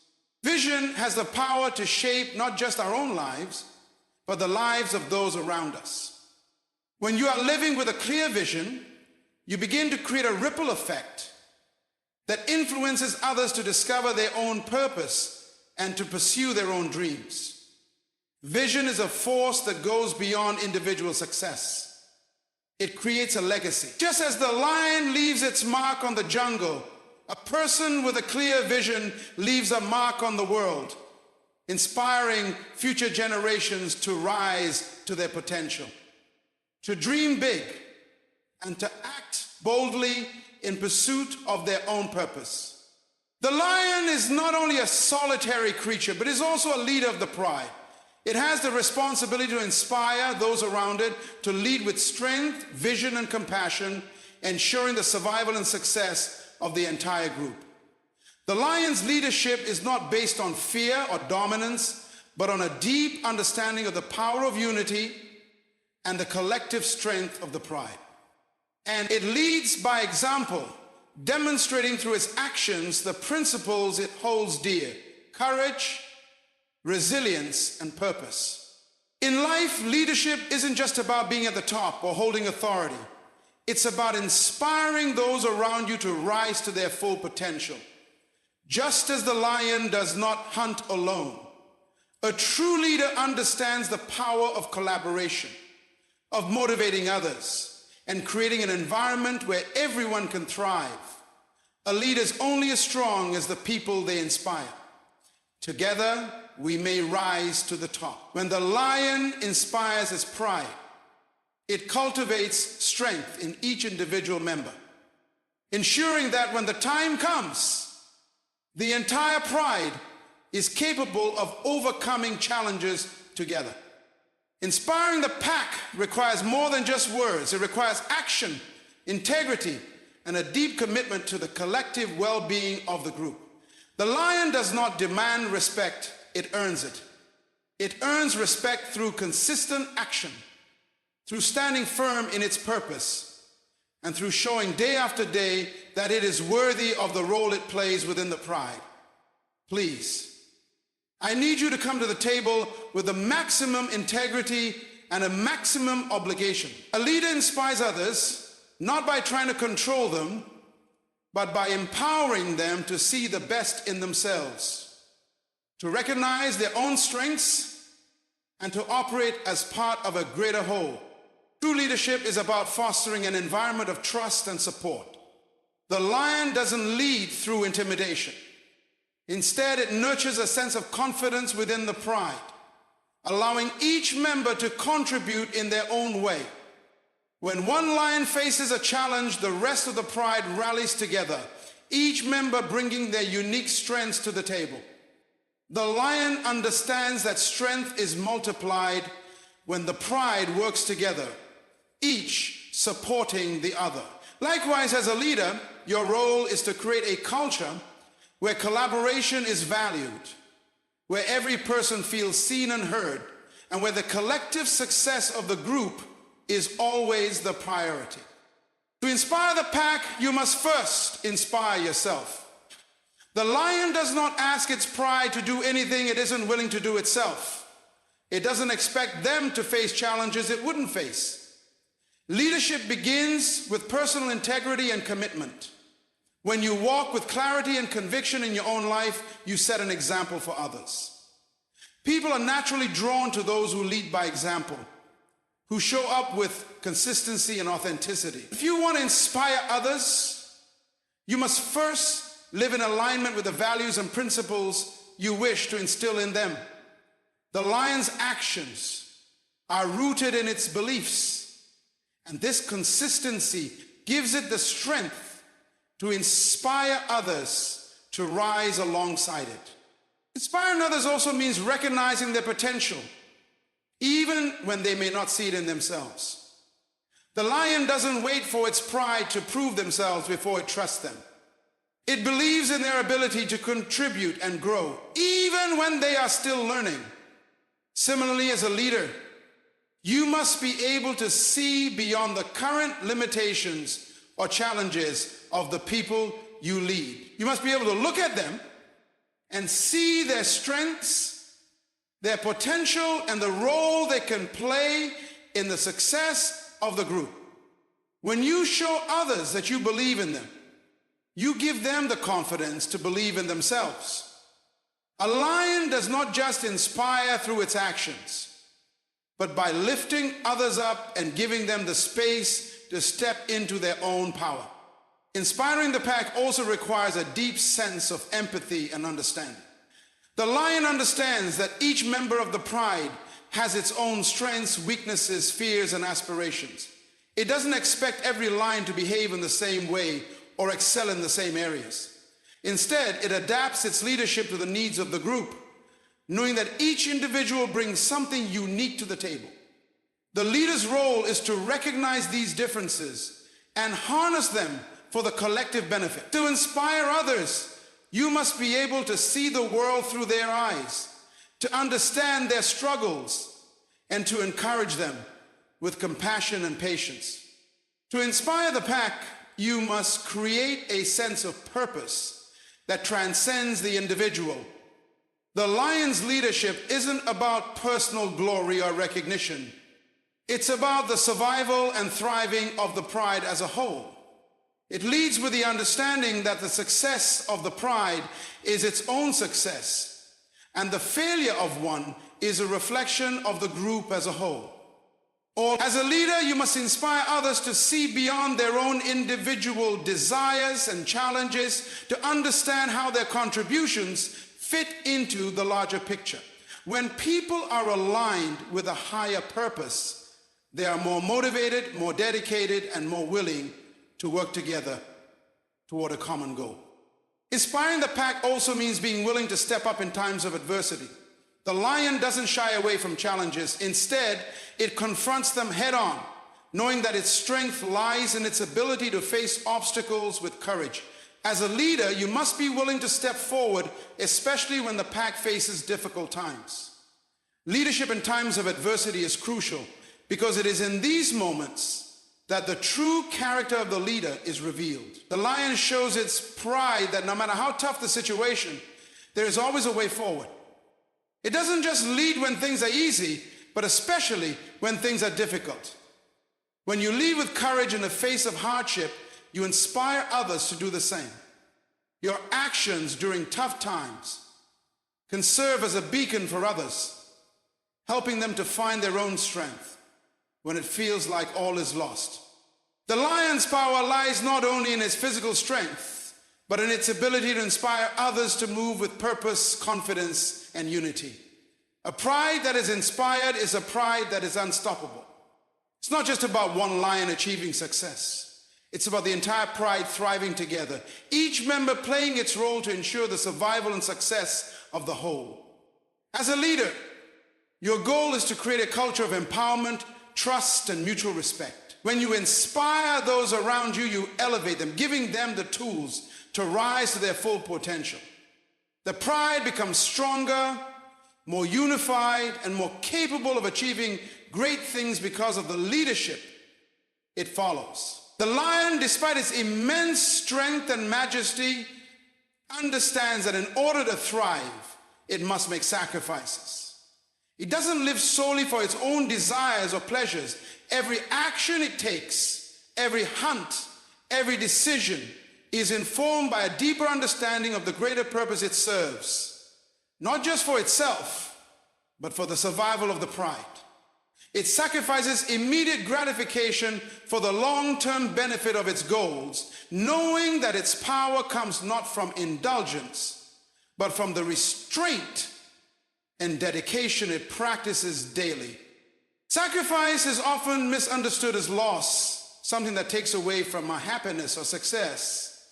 Vision has the power to shape not just our own lives, but the lives of those around us. When you are living with a clear vision, you begin to create a ripple effect that influences others to discover their own purpose and to pursue their own dreams. Vision is a force that goes beyond individual success. It creates a legacy. Just as the lion leaves its mark on the jungle, a person with a clear vision leaves a mark on the world, inspiring future generations to rise to their potential, to dream big, and to act boldly in pursuit of their own purpose. The lion is not only a solitary creature, but is also a leader of the pride. It has the responsibility to inspire those around it to lead with strength, vision, and compassion, ensuring the survival and success of the entire group. The lion's leadership is not based on fear or dominance, but on a deep understanding of the power of unity and the collective strength of the pride. And it leads by example, demonstrating through its actions the principles it holds dear: courage, resilience, and purpose. In life, leadership isn't just about being at the top or holding authority. It's about inspiring those around you to rise to their full potential. Just as the lion does not hunt alone, a true leader understands the power of collaboration, of motivating others, and creating an environment where everyone can thrive. A leader is only as strong as the people they inspire. Together, we may rise to the top. When the lion inspires its pride, it cultivates strength in each individual member, ensuring that when the time comes, the entire pride is capable of overcoming challenges together. Inspiring the pack requires more than just words. It requires action, integrity, and a deep commitment to the collective well-being of the group. The lion does not demand respect, it earns it. It earns respect through consistent action, through standing firm in its purpose, and through showing day after day that it is worthy of the role it plays within the pride. Please, I need you to come to the table with the maximum integrity and a maximum obligation. A leader inspires others not by trying to control them, but by empowering them to see the best in themselves, to recognize their own strengths, and to operate as part of a greater whole. True leadership is about fostering an environment of trust and support. The lion doesn't lead through intimidation. Instead, it nurtures a sense of confidence within the pride, allowing each member to contribute in their own way. When one lion faces a challenge, the rest of the pride rallies together, each member bringing their unique strengths to the table. The lion understands that strength is multiplied when the pride works together, each supporting the other. Likewise, as a leader, your role is to create a culture where collaboration is valued, where every person feels seen and heard, and where the collective success of the group is always the priority. To inspire the pack, you must first inspire yourself. The lion does not ask its pride to do anything it isn't willing to do itself. It doesn't expect them to face challenges it wouldn't face. Leadership begins with personal integrity and commitment. When you walk with clarity and conviction in your own life, you set an example for others. People are naturally drawn to those who lead by example, who show up with consistency and authenticity. If you want to inspire others, you must first live in alignment with the values and principles you wish to instill in them. The lion's actions are rooted in its beliefs, and this consistency gives it the strength to inspire others to rise alongside it. Inspiring others also means recognizing their potential, even when they may not see it in themselves. The lion doesn't wait for its pride to prove themselves before it trusts them. It believes in their ability to contribute and grow, even when they are still learning. Similarly, as a leader, you must be able to see beyond the current limitations or challenges of the people you lead. You must be able to look at them and see their strengths, their potential, and the role they can play in the success of the group. When you show others that you believe in them, you give them the confidence to believe in themselves. A lion does not just inspire through its actions, but by lifting others up and giving them the space to step into their own power. Inspiring the pack also requires a deep sense of empathy and understanding. The lion understands that each member of the pride has its own strengths, weaknesses, fears, and aspirations. It doesn't expect every lion to behave in the same way or excel in the same areas. Instead, it adapts its leadership to the needs of the group, knowing that each individual brings something unique to the table. The leader's role is to recognize these differences and harness them for the collective benefit. To inspire others, you must be able to see the world through their eyes, to understand their struggles, and to encourage them with compassion and patience. To inspire the pack, you must create a sense of purpose that transcends the individual. The lion's leadership isn't about personal glory or recognition. It's about the survival and thriving of the pride as a whole. It leads with the understanding that the success of the pride is its own success, and the failure of one is a reflection of the group as a whole. Or as a leader, you must inspire others to see beyond their own individual desires and challenges, to understand how their contributions fit into the larger picture. When people are aligned with a higher purpose, they are more motivated, more dedicated, and more willing to work together toward a common goal. Inspiring the pack also means being willing to step up in times of adversity. The lion doesn't shy away from challenges. Instead, it confronts them head-on, knowing that its strength lies in its ability to face obstacles with courage. As a leader, you must be willing to step forward, especially when the pack faces difficult times. Leadership in times of adversity is crucial because it is in these moments that the true character of the leader is revealed. The lion shows its pride that no matter how tough the situation, there is always a way forward. It doesn't just lead when things are easy, but especially when things are difficult. When you lead with courage in the face of hardship, you inspire others to do the same. Your actions during tough times can serve as a beacon for others, helping them to find their own strength when it feels like all is lost. The lion's power lies not only in its physical strength, but in its ability to inspire others to move with purpose, confidence, and unity. A pride that is inspired is a pride that is unstoppable. It's not just about one lion achieving success. It's about the entire pride thriving together, each member playing its role to ensure the survival and success of the whole. As a leader, your goal is to create a culture of empowerment, trust, and mutual respect. When you inspire those around you, you elevate them, giving them the tools to rise to their full potential. The pride becomes stronger, more unified, and more capable of achieving great things because of the leadership it follows. The lion, despite its immense strength and majesty, understands that in order to thrive, it must make sacrifices. It doesn't live solely for its own desires or pleasures. Every action it takes, every hunt, every decision is informed by a deeper understanding of the greater purpose it serves, not just for itself, but for the survival of the pride. It sacrifices immediate gratification for the long-term benefit of its goals, knowing that its power comes not from indulgence, but from the restraint and dedication it practices daily. Sacrifice is often misunderstood as loss, something that takes away from our happiness or success.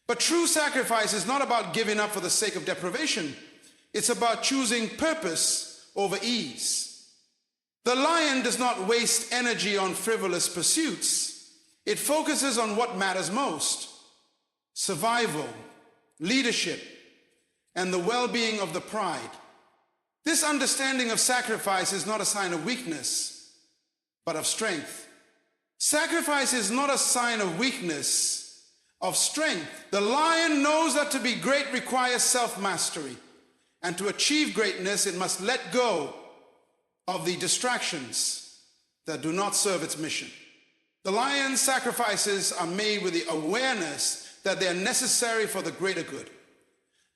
But true sacrifice is not about giving up for the sake of deprivation. It's about choosing purpose over ease. The lion does not waste energy on frivolous pursuits. It focuses on what matters most: survival, leadership, and the well-being of the pride. This understanding of sacrifice is not a sign of weakness, but of strength. Sacrifice is not a sign of weakness, of strength. The lion knows that to be great requires self-mastery, and to achieve greatness, it must let go of the distractions that do not serve its mission. The lion's sacrifices are made with the awareness that they are necessary for the greater good.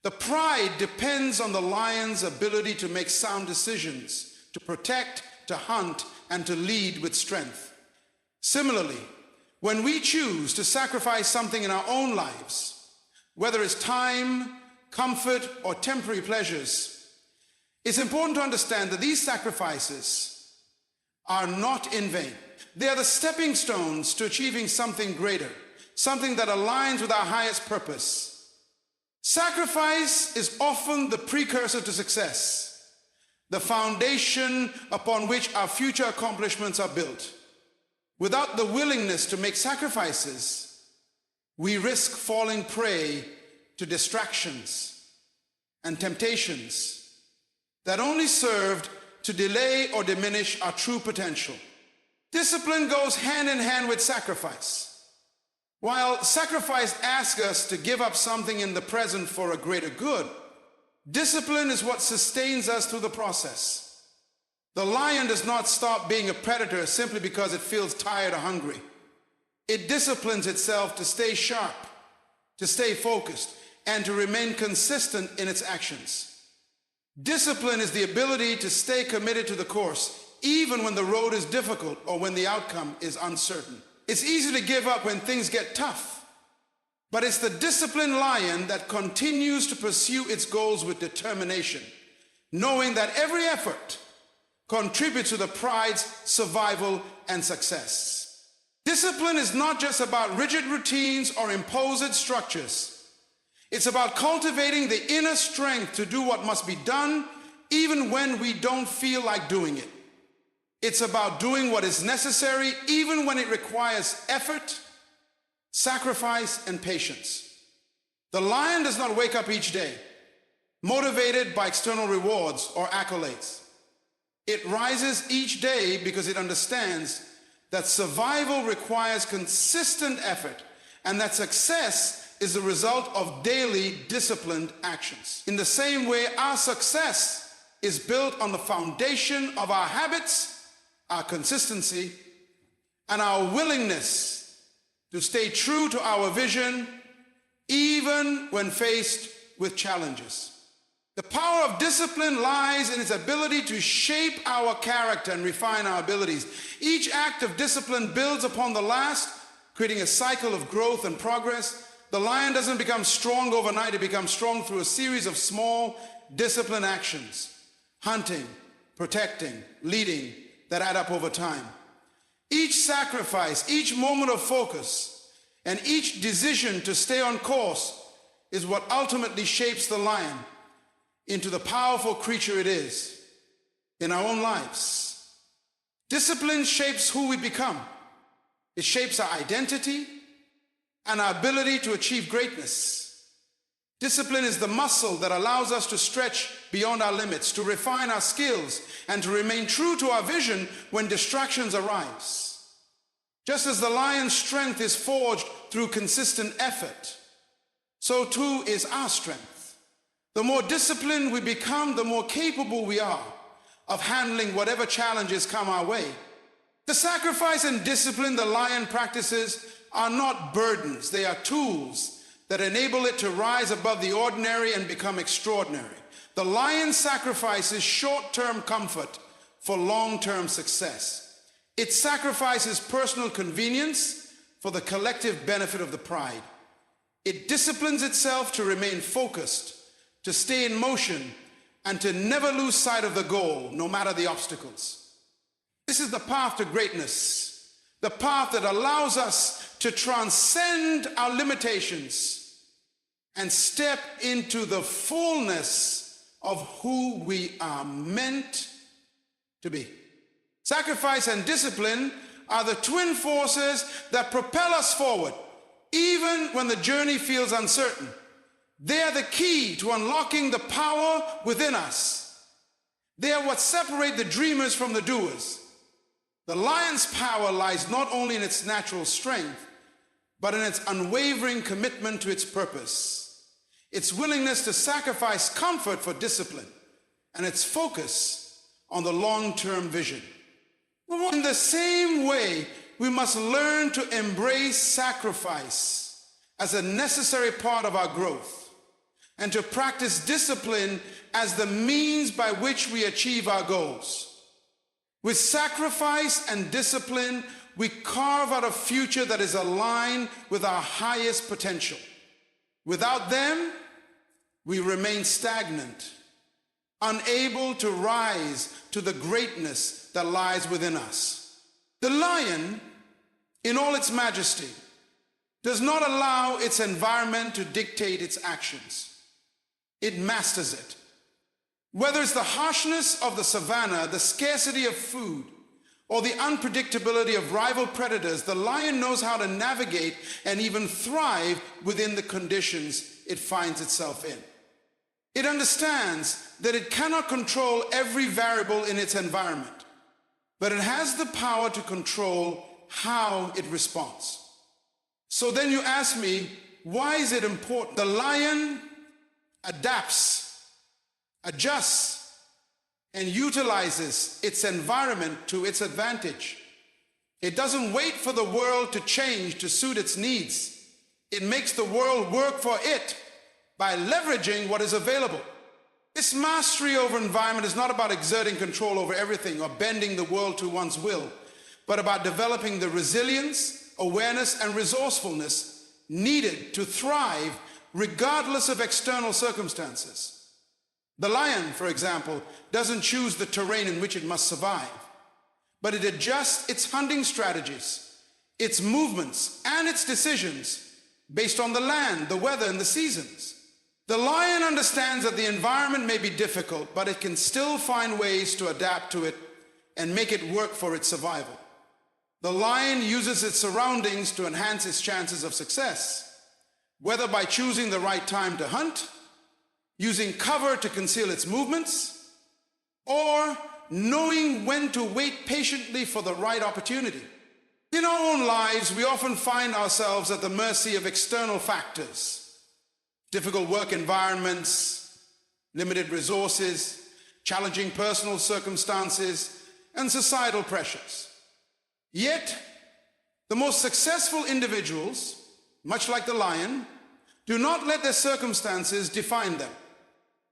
The pride depends on the lion's ability to make sound decisions, to protect, to hunt, and to lead with strength. Similarly, when we choose to sacrifice something in our own lives, whether it's time, comfort, or temporary pleasures, it's important to understand that these sacrifices are not in vain. They are the stepping stones to achieving something greater, something that aligns with our highest purpose. Sacrifice is often the precursor to success, the foundation upon which our future accomplishments are built. Without the willingness to make sacrifices, we risk falling prey to distractions and temptations that only served to delay or diminish our true potential. Discipline goes hand in hand with sacrifice. While sacrifice asks us to give up something in the present for a greater good, discipline is what sustains us through the process. The lion does not stop being a predator simply because it feels tired or hungry. It disciplines itself to stay sharp, to stay focused, and to remain consistent in its actions. Discipline is the ability to stay committed to the course, even when the road is difficult or when the outcome is uncertain. It's easy to give up when things get tough, but it's the disciplined lion that continues to pursue its goals with determination, knowing that every effort contributes to the pride's survival and success. Discipline is not just about rigid routines or imposed structures. It's about cultivating the inner strength to do what must be done even when we don't feel like doing it. It's about doing what is necessary even when it requires effort, sacrifice, and patience. The lion does not wake up each day motivated by external rewards or accolades. It rises each day because it understands that survival requires consistent effort and that success is the result of daily disciplined actions. In the same way, our success is built on the foundation of our habits, our consistency, and our willingness to stay true to our vision even when faced with challenges. The power of discipline lies in its ability to shape our character and refine our abilities. Each act of discipline builds upon the last, creating a cycle of growth and progress. The lion doesn't become strong overnight, it becomes strong through a series of small disciplined actions. Hunting, protecting, leading, that add up over time. Each sacrifice, each moment of focus, and each decision to stay on course is what ultimately shapes the lion into the powerful creature it is in our own lives. Discipline shapes who we become. It shapes our identity and our ability to achieve greatness. Discipline is the muscle that allows us to stretch beyond our limits, to refine our skills, and to remain true to our vision when distractions arise. Just as the lion's strength is forged through consistent effort, so too is our strength. The more disciplined we become, the more capable we are of handling whatever challenges come our way. The sacrifice and discipline the lion practices are not burdens. They are tools that enable it to rise above the ordinary and become extraordinary. The lion sacrifices short-term comfort for long-term success. It sacrifices personal convenience for the collective benefit of the pride. It disciplines itself to remain focused, to stay in motion, and to never lose sight of the goal, no matter the obstacles. This is the path to greatness, the path that allows us to transcend our limitations and step into the fullness of who we are meant to be. Sacrifice and discipline are the twin forces that propel us forward, even when the journey feels uncertain. They are the key to unlocking the power within us. They are what separate the dreamers from the doers. The lion's power lies not only in its natural strength, but in its unwavering commitment to its purpose, its willingness to sacrifice comfort for discipline, and its focus on the long-term vision. In the same way, we must learn to embrace sacrifice as a necessary part of our growth, and to practice discipline as the means by which we achieve our goals. With sacrifice and discipline, we carve out a future that is aligned with our highest potential. Without them, we remain stagnant, unable to rise to the greatness that lies within us. The lion, in all its majesty, does not allow its environment to dictate its actions. It masters it. Whether it's the harshness of the savannah, the scarcity of food, or the unpredictability of rival predators, the lion knows how to navigate and even thrive within the conditions it finds itself in. It understands that it cannot control every variable in its environment, but it has the power to control how it responds. So then you ask me, why is it important? The lion adapts, adjusts, and utilizes its environment to its advantage. It doesn't wait for the world to change to suit its needs. It makes the world work for it by leveraging what is available. This mastery over environment is not about exerting control over everything or bending the world to one's will, but about developing the resilience, awareness, and resourcefulness needed to thrive regardless of external circumstances. The lion, for example, doesn't choose the terrain in which it must survive, but it adjusts its hunting strategies, its movements, and its decisions based on the land, the weather, and the seasons. The lion understands that the environment may be difficult, but it can still find ways to adapt to it and make it work for its survival. The lion uses its surroundings to enhance its chances of success, whether by choosing the right time to hunt, using cover to conceal its movements, or knowing when to wait patiently for the right opportunity. In our own lives, we often find ourselves at the mercy of external factors, difficult work environments, limited resources, challenging personal circumstances, and societal pressures. Yet, the most successful individuals, much like the lion, do not let their circumstances define them.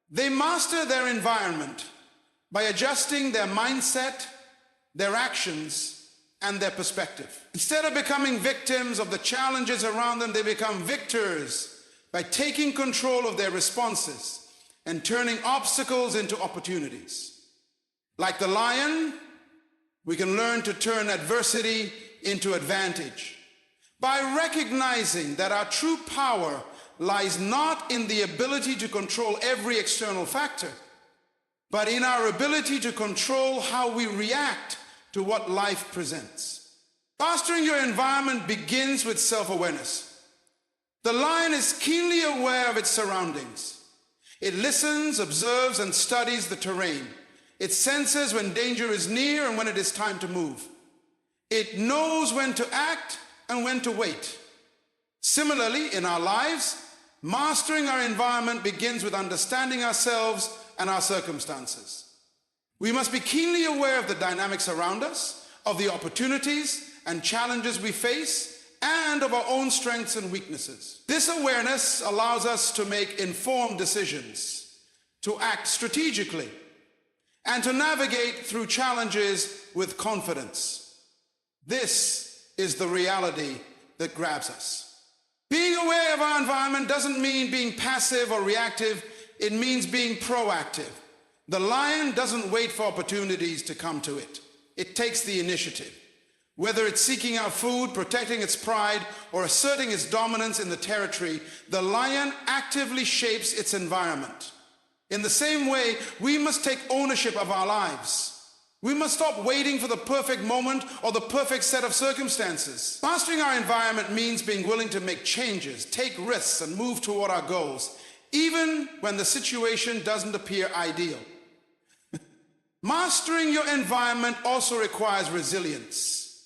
They master their environment by adjusting their mindset, their actions, and their perspective. Instead of becoming victims of the challenges around them, they become victors by taking control of their responses and turning obstacles into opportunities. Like the lion, we can learn to turn adversity into advantage by recognizing that our true power lies not in the ability to control every external factor, but in our ability to control how we react to what life presents. Mastering your environment begins with self-awareness. The lion is keenly aware of its surroundings. It listens, observes, and studies the terrain. It senses when danger is near and when it is time to move. It knows when to act and when to wait. Similarly, in our lives, mastering our environment begins with understanding ourselves and our circumstances. We must be keenly aware of the dynamics around us, of the opportunities and challenges we face, and of our own strengths and weaknesses. This awareness allows us to make informed decisions, to act strategically, and to navigate through challenges with confidence. This is the reality that grabs us. Being aware of our environment doesn't mean being passive or reactive. It means being proactive. The lion doesn't wait for opportunities to come to it. It takes the initiative. Whether it's seeking out food, protecting its pride, or asserting its dominance in the territory, the lion actively shapes its environment. In the same way, we must take ownership of our lives. We must stop waiting for the perfect moment or the perfect set of circumstances. Mastering our environment means being willing to make changes, take risks, and move toward our goals, even when the situation doesn't appear ideal. Mastering your environment also requires resilience.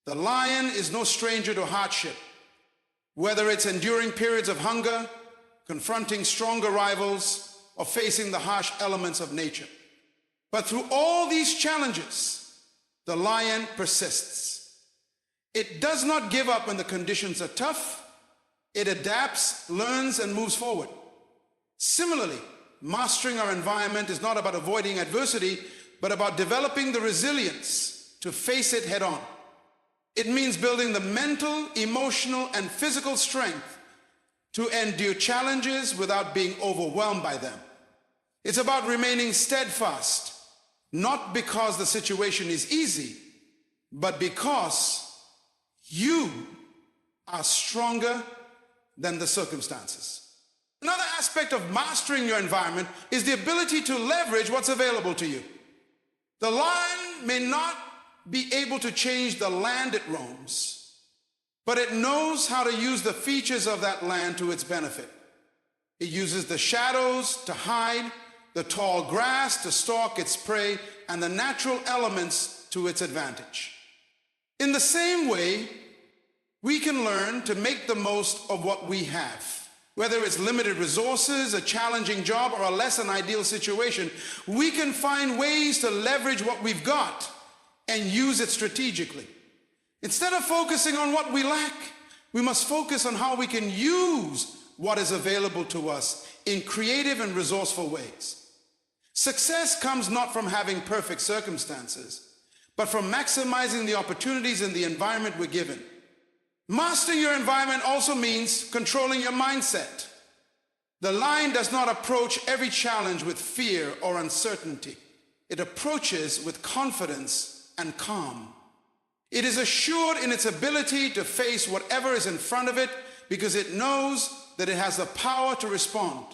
The lion is no stranger to hardship, whether it's enduring periods of hunger, confronting stronger rivals, or facing the harsh elements of nature. But through all these challenges, the lion persists. It does not give up when the conditions are tough. It adapts, learns, and moves forward. Similarly, mastering our environment is not about avoiding adversity, but about developing the resilience to face it head on. It means building the mental, emotional, and physical strength to endure challenges without being overwhelmed by them. It's about remaining steadfast, not because the situation is easy, but because you are stronger than the circumstances. Another aspect of mastering your environment is the ability to leverage what's available to you. The lion may not be able to change the land it roams, but it knows how to use the features of that land to its benefit. It uses the shadows to hide, the tall grass to stalk its prey, and the natural elements to its advantage. In the same way, we can learn to make the most of what we have. Whether it's limited resources, a challenging job, or a less than ideal situation, we can find ways to leverage what we've got and use it strategically. Instead of focusing on what we lack, we must focus on how we can use what is available to us in creative and resourceful ways. Success comes not from having perfect circumstances, but from maximizing the opportunities in the environment we're given. Mastering your environment also means controlling your mindset. The lion does not approach every challenge with fear or uncertainty. It approaches with confidence and calm. It is assured in its ability to face whatever is in front of it because it knows that it has the power to respond.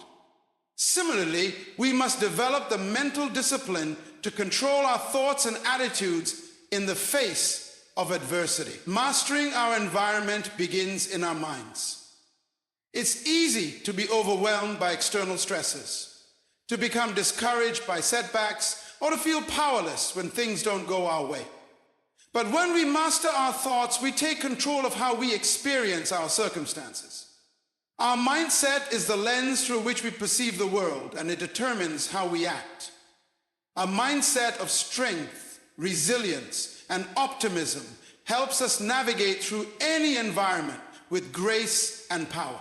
Similarly, we must develop the mental discipline to control our thoughts and attitudes in the face of adversity. Mastering our environment begins in our minds. It's easy to be overwhelmed by external stresses, to become discouraged by setbacks, or to feel powerless when things don't go our way. But when we master our thoughts, we take control of how we experience our circumstances. Our mindset is the lens through which we perceive the world, and it determines how we act. A mindset of strength, resilience, and optimism helps us navigate through any environment with grace and power.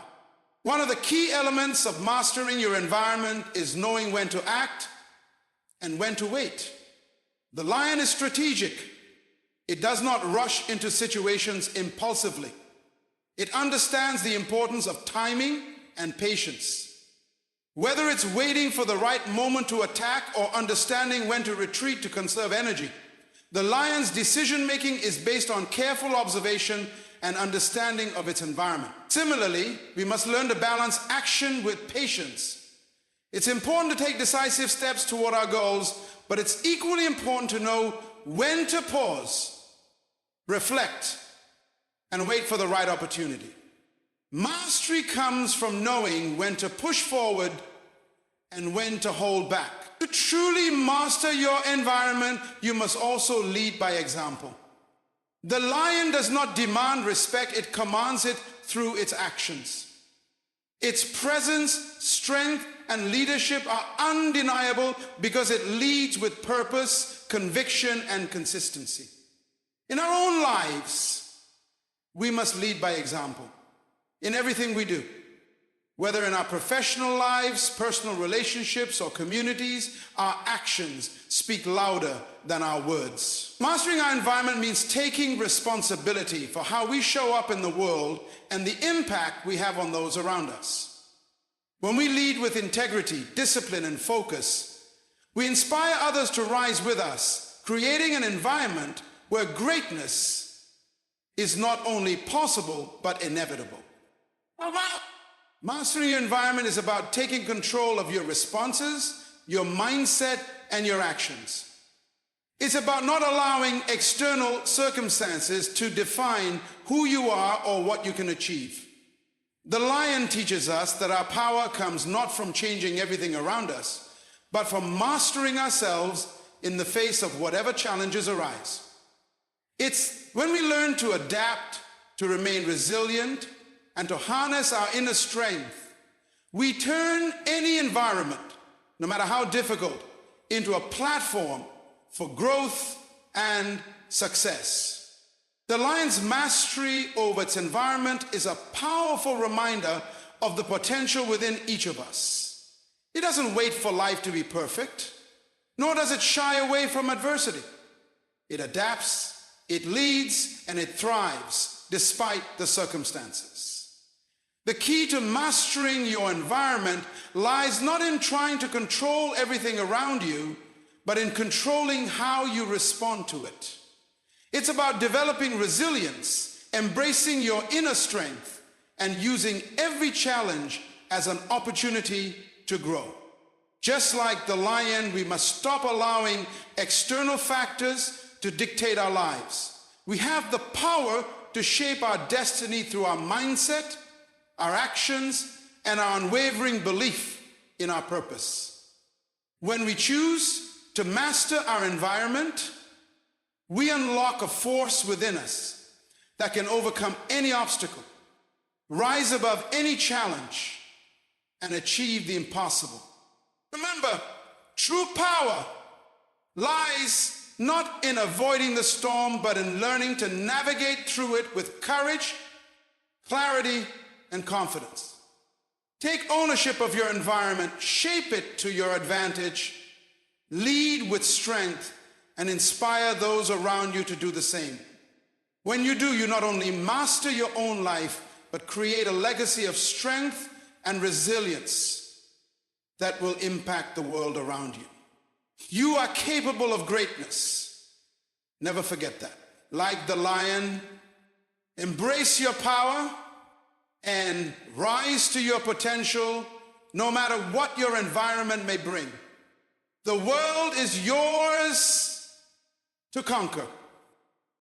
One of the key elements of mastering your environment is knowing when to act and when to wait. The lion is strategic. It does not rush into situations impulsively. It understands the importance of timing and patience. Whether it's waiting for the right moment to attack or understanding when to retreat to conserve energy, the lion's decision-making is based on careful observation and understanding of its environment. Similarly, we must learn to balance action with patience. It's important to take decisive steps toward our goals, but it's equally important to know when to pause, reflect, and wait for the right opportunity. Mastery comes from knowing when to push forward and when to hold back. To truly master your environment, you must also lead by example. The lion does not demand respect, it commands it through its actions. Its presence, strength, and leadership are undeniable because it leads with purpose, conviction, and consistency. In our own lives, we must lead by example in everything we do. Whether in our professional lives, personal relationships, or communities, our actions speak louder than our words. Mastering our environment means taking responsibility for how we show up in the world and the impact we have on those around us. When we lead with integrity, discipline, and focus, we inspire others to rise with us, creating an environment where greatness is not only possible, but inevitable. Mastering your environment is about taking control of your responses, your mindset, and your actions. It's about not allowing external circumstances to define who you are or what you can achieve. The lion teaches us that our power comes not from changing everything around us, but from mastering ourselves in the face of whatever challenges arise. It's when we learn to adapt, to remain resilient, and to harness our inner strength, we turn any environment, no matter how difficult, into a platform for growth and success. The lion's mastery over its environment is a powerful reminder of the potential within each of us. It doesn't wait for life to be perfect, nor does it shy away from adversity. It adapts, it leads, and it thrives despite the circumstances. The key to mastering your environment lies not in trying to control everything around you, but in controlling how you respond to it. It's about developing resilience, embracing your inner strength, and using every challenge as an opportunity to grow. Just like the lion, we must stop allowing external factors to dictate our lives. We have the power to shape our destiny through our mindset, our actions, and our unwavering belief in our purpose. When we choose to master our environment, we unlock a force within us that can overcome any obstacle, rise above any challenge, and achieve the impossible. Remember, true power lies not in avoiding the storm, but in learning to navigate through it with courage, clarity, and confidence. Take ownership of your environment, shape it to your advantage, lead with strength, and inspire those around you to do the same. When you do, you not only master your own life, but create a legacy of strength and resilience that will impact the world around you. You are capable of greatness. Never forget that. Like the lion, embrace your power and rise to your potential, no matter what your environment may bring. The world is yours to conquer.